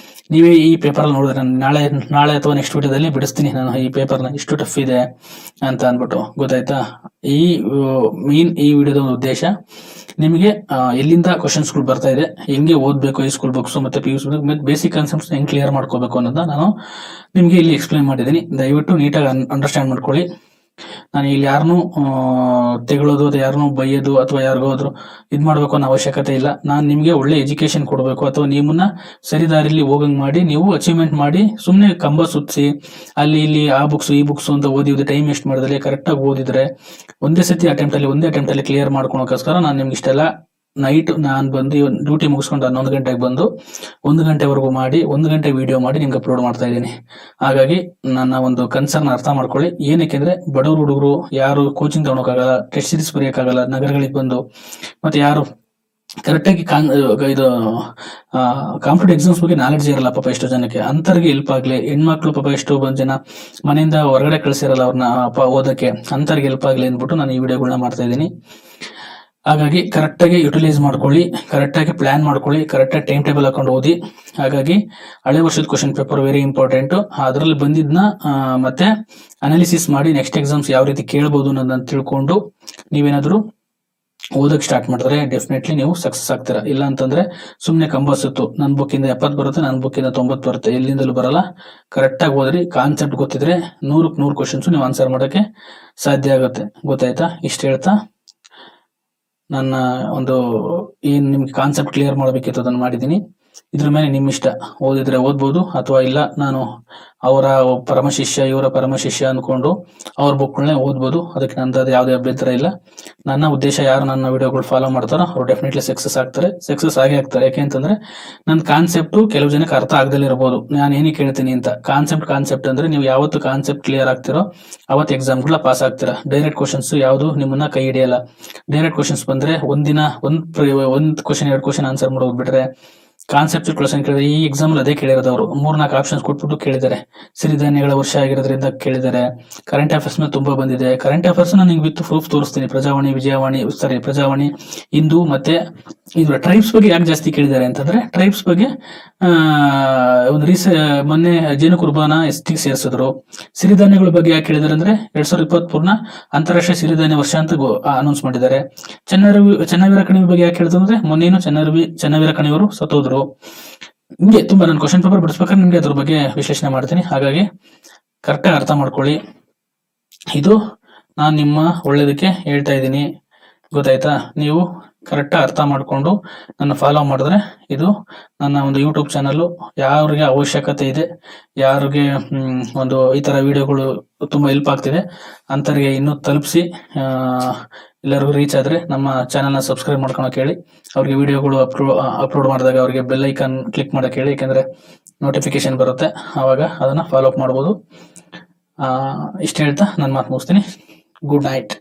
ನೀವೇ ಈ ಪೇಪರ್ ನೋಡಿದ್ರೆ ನಾಳೆ ಅಥವಾ ನೆಕ್ಸ್ಟ್ ವಿಡಿಯೋದಲ್ಲಿ ಬಿಡಿಸ್ತೀನಿ ನಾನು ಈ ಪೇಪರ್ನ, ಇಷ್ಟು ಟಫ್ ಇದೆ ಅಂತ ಅನ್ಬಿಟ್ಟು, ಗೊತ್ತಾಯ್ತಾ? ಈ ವಿಡಿಯೋದ ಉದ್ದೇಶ ನಿಮಗೆ ಎಲ್ಲಿಂದ ಕ್ವಶನ್ಸ್ ಗಳು ಬರ್ತಾ ಇದೆ, ಹೆಂಗೆ ಓದ್ಬೇಕು ಹೈಸ್ಕೂಲ್ ಬುಕ್ಸ್ ಮತ್ತೆ PUC ಮತ್ತೆ ಬೇಸಿಕ್ ಕಾನ್ಸೆಪ್ಟ್ಸ್ ಹೆಂಗ್ ಕ್ಲಿಯರ್ ಮಾಡ್ಕೋಬೇಕು ಅನ್ನೋದನ್ನ ನಾನು ನಿಮ್ಗೆ ಇಲ್ಲಿ ಎಕ್ಸ್ಪ್ಲೈನ್ ಮಾಡಿದ್ದೀನಿ. ದಯವಿಟ್ಟು ನೀಟಾಗಿ ಅಂಡರ್ಸ್ಟ್ಯಾಂಡ್ ಮಾಡ್ಕೊಳ್ಳಿ. ನಾನು ಇಲ್ಲಿ ಯಾರನ್ನೂ ತೆಗಳೋದು ಅಥವಾ ಯಾರನ್ನೂ ಬೈಯೋದು ಅಥವಾ ಯಾರಿಗಾದ್ರು ಇದು ಮಾಡಬೇಕು ಅನ್ನೋ ಅವಶ್ಯಕತೆ ಇಲ್ಲ. ನಾನು ನಿಮಗೆ ಒಳ್ಳೆ ಎಜುಕೇಶನ್ ಕೊಡಬೇಕು ಅಥವಾ ನಿಮ್ಮನ್ನ ಸರಿ ದಾರಿಲಿ ಹೋಗಂಗ್ ಮಾಡಿ ನೀವು ಅಚೀವ್ಮೆಂಟ್ ಮಾಡಿ ಸುಮ್ಮನೆ ಕಂಬ ಸುತ್ತಿಸಿ ಅಲ್ಲಿ ಇಲ್ಲಿ ಆ ಬುಕ್ಸ್ ಈ ಬುಕ್ಸ್ ಅಂತ ಓದಿ ಟೈಮ್ ವೇಸ್ಟ್ ಮಾಡಿದ್ರೆ ಕರೆಕ್ಟಾಗಿ ಓದಿದ್ರೆ ಒಂದೇ ಅಟೆಂಪ್ಟ್ ಅಲ್ಲಿ ಕ್ಲಿಯರ್ ಮಾಡ್ಕೊಳಕ್ಕೋಸ್ಕರ ನಾನು ನಿಮ್ಗೆ ಇಷ್ಟೆಲ್ಲ ನೈಟ್ ನಾನು ಬಂದು ಡ್ಯೂಟಿ ಮುಗಿಸ್ಕೊಂಡು 11 ಗಂಟೆಗೆ ಬಂದು 1 ಗಂಟೆವರೆಗೂ ಮಾಡಿ 1 ಗಂಟೆ ವಿಡಿಯೋ ಮಾಡಿ ನಿಮ್ಗೆ ಅಪ್ಲೋಡ್ ಮಾಡ್ತಾ ಇದ್ದೀನಿ. ಹಾಗಾಗಿ ನನ್ನ ಒಂದು ಕನ್ಸರ್ನ್ ಅರ್ಥ ಮಾಡ್ಕೊಳ್ಳಿ. ಏನಕ್ಕೆ ಅಂದ್ರೆ ಬಡವರು ಹುಡುಗರು ಯಾರು ಕೋಚಿಂಗ್ ತಗೊಳಕ್ಕಾಗಲ್ಲ, ಟೆಸ್ಟ್ ಸೀರೀಸ್ ಬರೆಯೋಕ್ಕಾಗಲ್ಲ, ನಗರಗಳಿಗೆ ಬಂದು ಮತ್ತೆ ಯಾರು ಕರೆಕ್ಟಾಗಿ ಇದು ಕಾಂಪಿಟೇಟಿವ್ ಎಕ್ಸಾಮ್ಸ್ ಬಗ್ಗೆ ನಾಲೆಡ್ಜ್ ಇರಲ್ಲ ಪಾಪ ಎಷ್ಟೋ ಜನಕ್ಕೆ, ಅಂತರ್ಗೆ ಹೆಲ್ಪ್ ಆಗ್ಲಿ. ಹೆಣ್ಮಕ್ಳು ಪಾಪ ಎಷ್ಟೋ ಜನ ಮನೆಯಿಂದ ಹೊರಗಡೆ ಕಳಿಸಿರಲ್ಲ ಅವ್ರನ್ನ ಓದಕ್ಕೆ, ಅಂತರ್ಗೆ ಹೆಲ್ಪ್ ಆಗ್ಲಿ ಅಂದ್ಬಿಟ್ಟು ನಾನು ಈ ವಿಡಿಯೋಗಳನ್ನ ಮಾಡ್ತಾ ಇದ್ದೀನಿ. ಹಾಗಾಗಿ ಕರೆಕ್ಟಾಗಿ ಯುಟಿಲೈಸ್ ಮಾಡ್ಕೊಳ್ಳಿ, ಕರೆಕ್ಟಾಗಿ ಪ್ಲಾನ್ ಮಾಡ್ಕೊಳ್ಳಿ, ಕರೆಕ್ಟಾಗಿ ಟೈಮ್ ಟೇಬಲ್ ಹಾಕೊಂಡು ಓದಿ. ಹಾಗಾಗಿ ಹಳೆ ವರ್ಷದ ಕ್ವಶನ್ ಪೇಪರ್ ವೆರಿ ಇಂಪಾರ್ಟೆಂಟ್. ಅದರಲ್ಲಿ ಬಂದಿದ್ನ ಮತ್ತೆ ಅನಾಲಿಸಿಸ್ ಮಾಡಿ ನೆಕ್ಸ್ಟ್ ಎಕ್ಸಾಮ್ಸ್ ಯಾವ ರೀತಿ ಕೇಳ್ಬೋದು ಅನ್ನೋದನ್ನ ತಿಳ್ಕೊಂಡು ನೀವೇನಾದ್ರೂ ಓದಕ್ಕೆ ಸ್ಟಾರ್ಟ್ ಮಾಡಿದ್ರೆ ಡೆಫಿನೆಟ್ಲಿ ನೀವು ಸಕ್ಸಸ್ ಆಗ್ತೀರಾ. ಇಲ್ಲ ಅಂತಂದ್ರೆ ಸುಮ್ಮನೆ ಕಂಬ ಸುತ್ತು ನನ್ನ ಬುಕ್ಕಿಂದ 70 ಬರುತ್ತೆ, ನನ್ನ ಬುಕ್ಕಿಂದ 90 ಬರುತ್ತೆ, ಎಲ್ಲಿಂದಲೂ ಬರಲ್ಲ. ಕರೆಕ್ಟಾಗಿ ಓದ್ರಿ, ಕಾನ್ಸೆಪ್ಟ್ ಗೊತ್ತಿದ್ರೆ 100ಕ್ಕೆ 100 ಕ್ವಶನ್ಸ್ ನೀವು ಆನ್ಸರ್ ಮಾಡೋಕ್ಕೆ ಸಾಧ್ಯ ಆಗುತ್ತೆ. ಗೊತ್ತಾಯ್ತಾ? ಇಷ್ಟು ಹೇಳ್ತಾ ನನ್ನ ಒಂದು ಏನ್ ನಿಮ್ಗೆ ಕಾನ್ಸೆಪ್ಟ್ ಕ್ಲಿಯರ್ ಮಾಡಬೇಕಿತ್ತು ಅದನ್ನು ಮಾಡಿದ್ದೀನಿ. ಇದ್ರ ಮೇಲೆ ನಿಮ್ಮ ಇಷ್ಟ, ಓದಿದ್ರೆ ಓದ್ಬೋದು ಅಥವಾ ಇಲ್ಲ ನಾನು ಅವರ ಪರಮಶಿಷ್ಯ ಇವರ ಪರಮಶಿಷ್ಯ ಅನ್ಕೊಂಡು ಅವ್ರ ಬುಕ್ಗಳನ್ನೇ ಓದ್ಬೋದು. ಅದಕ್ಕೆ ನಂದು ಯಾವುದೇ ಅಭ್ಯಂತರ ಇಲ್ಲ. ನನ್ನ ಉದ್ದೇಶ ಯಾರು ನನ್ನ ವಿಡಿಯೋಗಳು ಫಾಲೋ ಮಾಡ್ತಾರೋ ಅವ್ರು ಡೆಫಿನೆಟ್ಲಿ ಸಕ್ಸಸ್ ಆಗ್ತಾರೆ, ಸಕ್ಸಸ್ ಆಗೇ ಆಗ್ತಾರೆ. ಯಾಕೆಂತಂದ್ರೆ ನನ್ನ ಕಾನ್ಸೆಪ್ಟು ಕೆಲವು ಜನಕ್ಕೆ ಅರ್ಥ ಆಗದಲ್ಲೇ ಇರ್ಬೋದು. ನಾನು ಏನಕ್ಕೆ ಹೇಳ್ತೀನಿ ಅಂತ, ಕಾನ್ಸೆಪ್ಟ್ ಅಂದ್ರೆ ನೀವು ಯಾವತ್ತು ಕಾನ್ಸೆಪ್ಟ್ ಕ್ಲಿಯರ್ ಆಗ್ತಿರೋ ಅವತ್ತು ಎಕ್ಸಾಮ್ಗಳ ಪಾಸ್ ಆಗ್ತೀರಾ. ಡೈರೆಕ್ಟ್ ಕ್ವಶನ್ಸ್ ಯಾವುದು ನಿಮ್ಮನ್ನ ಕೈ ಹಿಡಿಯಲ್ಲ. ಡೈರೆಕ್ಟ್ ಕ್ವಶನ್ಸ್ ಬಂದ್ರೆ ಒಂದಿನ ಒಂದ್ ಕ್ವಶನ್ 2 ಕ್ವಶನ್ ಆನ್ಸರ್ ಮಾಡೋದು ಬಿಟ್ರೆ ಕಾನ್ಸೆಪ್ಟ್ ಕ್ವಶನ್ ಕೇಳಿದ್ರೆ ಈ ಎಕ್ಸಾಮ್ ಅದೇ ಕೇಳಿರೋದು. ಅವರು 3-4 ಆಪ್ಷನ್ಸ್ ಕೊಟ್ಬಿಟ್ಟು ಕೇಳಿದ್ದಾರೆ. ಸಿರಿಧಾನ್ಯಗಳ ವರ್ಷ ಆಗಿರೋದ್ರಿಂದ ಕೇಳಿದ್ದಾರೆ. ಕರೆಂಟ್ ಅಫೇರ್ಸ್ ಮೇಲೆ ತುಂಬಾ ಬಂದಿದೆ. ಕರೆಂಟ್ ಅಫೇರ್ಸ್ ನಿಮ್ಗೆ ವಿತ್ ಪ್ರೂಫ್ ತೋರಿಸ್ತೀನಿ. ಪ್ರಜಾವಾಣಿ ಹಿಂದೂ ಮತ್ತೆ ಇದು ಟ್ರೈಬ್ಸ್ ಬಗ್ಗೆ ಯಾಕೆ ಜಾಸ್ತಿ ಕೇಳಿದ್ದಾರೆ ಅಂತಂದ್ರೆ ಟ್ರೈಬ್ಸ್ ಬಗ್ಗೆ ಒಂದು ಮೊನ್ನೆ ಜೇನು ಕುರ್ಬಾನ ಎಸ್ಟಿಗೆ ಸೇರಿಸಿದ್ರು. ಸಿರಿಧಾನ್ಯಗಳ ಬಗ್ಗೆ ಯಾಕೆ ಕೇಳಿದಾರೆ ಅಂದ್ರೆ 2023ನ ಅಂತಾರಾಷ್ಟ್ರೀಯ ಸಿರಿಧಾನ್ಯ ವರ್ಷ ಅಂತ ಅನೌನ್ಸ್ ಮಾಡಿದ್ದಾರೆ. ಚೆನ್ನವೀರ ಕಣಿವೆ ಬಗ್ಗೆ ಯಾಕೆ ಹೇಳಿದ್ರು ಅಂದ್ರೆ ಮೊನ್ನೇನು ಚೆನ್ನವೀರ ಕಣಿವರು ಸತ್ತೋದ್ರು. ಹಿಂಗೆ ತುಂಬಾ ನಾನು ಕ್ವಶನ್ ಪೇಪರ್ ಬಿಡಿಸ್ಬೇಕಾದ್ರೆ ನಿಮ್ಗೆ ಅದ್ರ ಬಗ್ಗೆ ವಿಶ್ಲೇಷಣೆ ಮಾಡ್ತೀನಿ. ಹಾಗಾಗಿ ಕರೆಕ್ಟಾಗಿ ಅರ್ಥ ಮಾಡ್ಕೊಳ್ಳಿ. ಇದು ನಾನು ನಿಮ್ಮ ಒಳ್ಳೇದಕ್ಕೆ ಹೇಳ್ತಾ ಇದ್ದೀನಿ. ಗೊತ್ತಾಯ್ತಾ? ನೀವು ಕರೆಕ್ಟಾಗಿ ಅರ್ಥ ಮಾಡ್ಕೊಂಡು ನನ್ನ ಫಾಲೋ ಮಾಡಿದ್ರೆ ಇದು ನನ್ನ ಒಂದು ಯೂಟ್ಯೂಬ್ ಚಾನಲ್ಲು ಯಾರಿಗೆ ಅವಶ್ಯಕತೆ ಇದೆ, ಯಾರಿಗೆ ಒಂದು ಈ ತರ ವಿಡಿಯೋಗಳು ತುಂಬಾ ಹೆಲ್ಪ್ ಆಗ್ತಿದೆ ಅಂತವ್ರಿಗೆ ಇನ್ನೂ ತಲುಪಿಸಿ ಎಲ್ಲರಿಗೂ ರೀಚ್ ಆದ್ರೆ ನಮ್ಮ ಚಾನಲ್ನ ಸಬ್ಸ್ಕ್ರೈಬ್ ಮಾಡ್ಕೊಳಕ್ ಹೇಳಿ. ಅವ್ರಿಗೆ ವಿಡಿಯೋಗಳು ಅಪ್ಲೋಡ್ ಮಾಡಿದಾಗ ಅವ್ರಿಗೆ ಬೆಲ್ ಐಕಾನ್ ಕ್ಲಿಕ್ ಮಾಡಕ್ ಹೇಳಿ, ಯಾಕಂದ್ರೆ ನೋಟಿಫಿಕೇಶನ್ ಬರುತ್ತೆ, ಆವಾಗ ಅದನ್ನ ಫಾಲೋ ಅಪ್ ಮಾಡ್ಬೋದು. ಇಷ್ಟು ಹೇಳ್ತಾ ನನ್ನ ಮಾತು ಮುಗಿಸ್ತೀನಿ. Good night.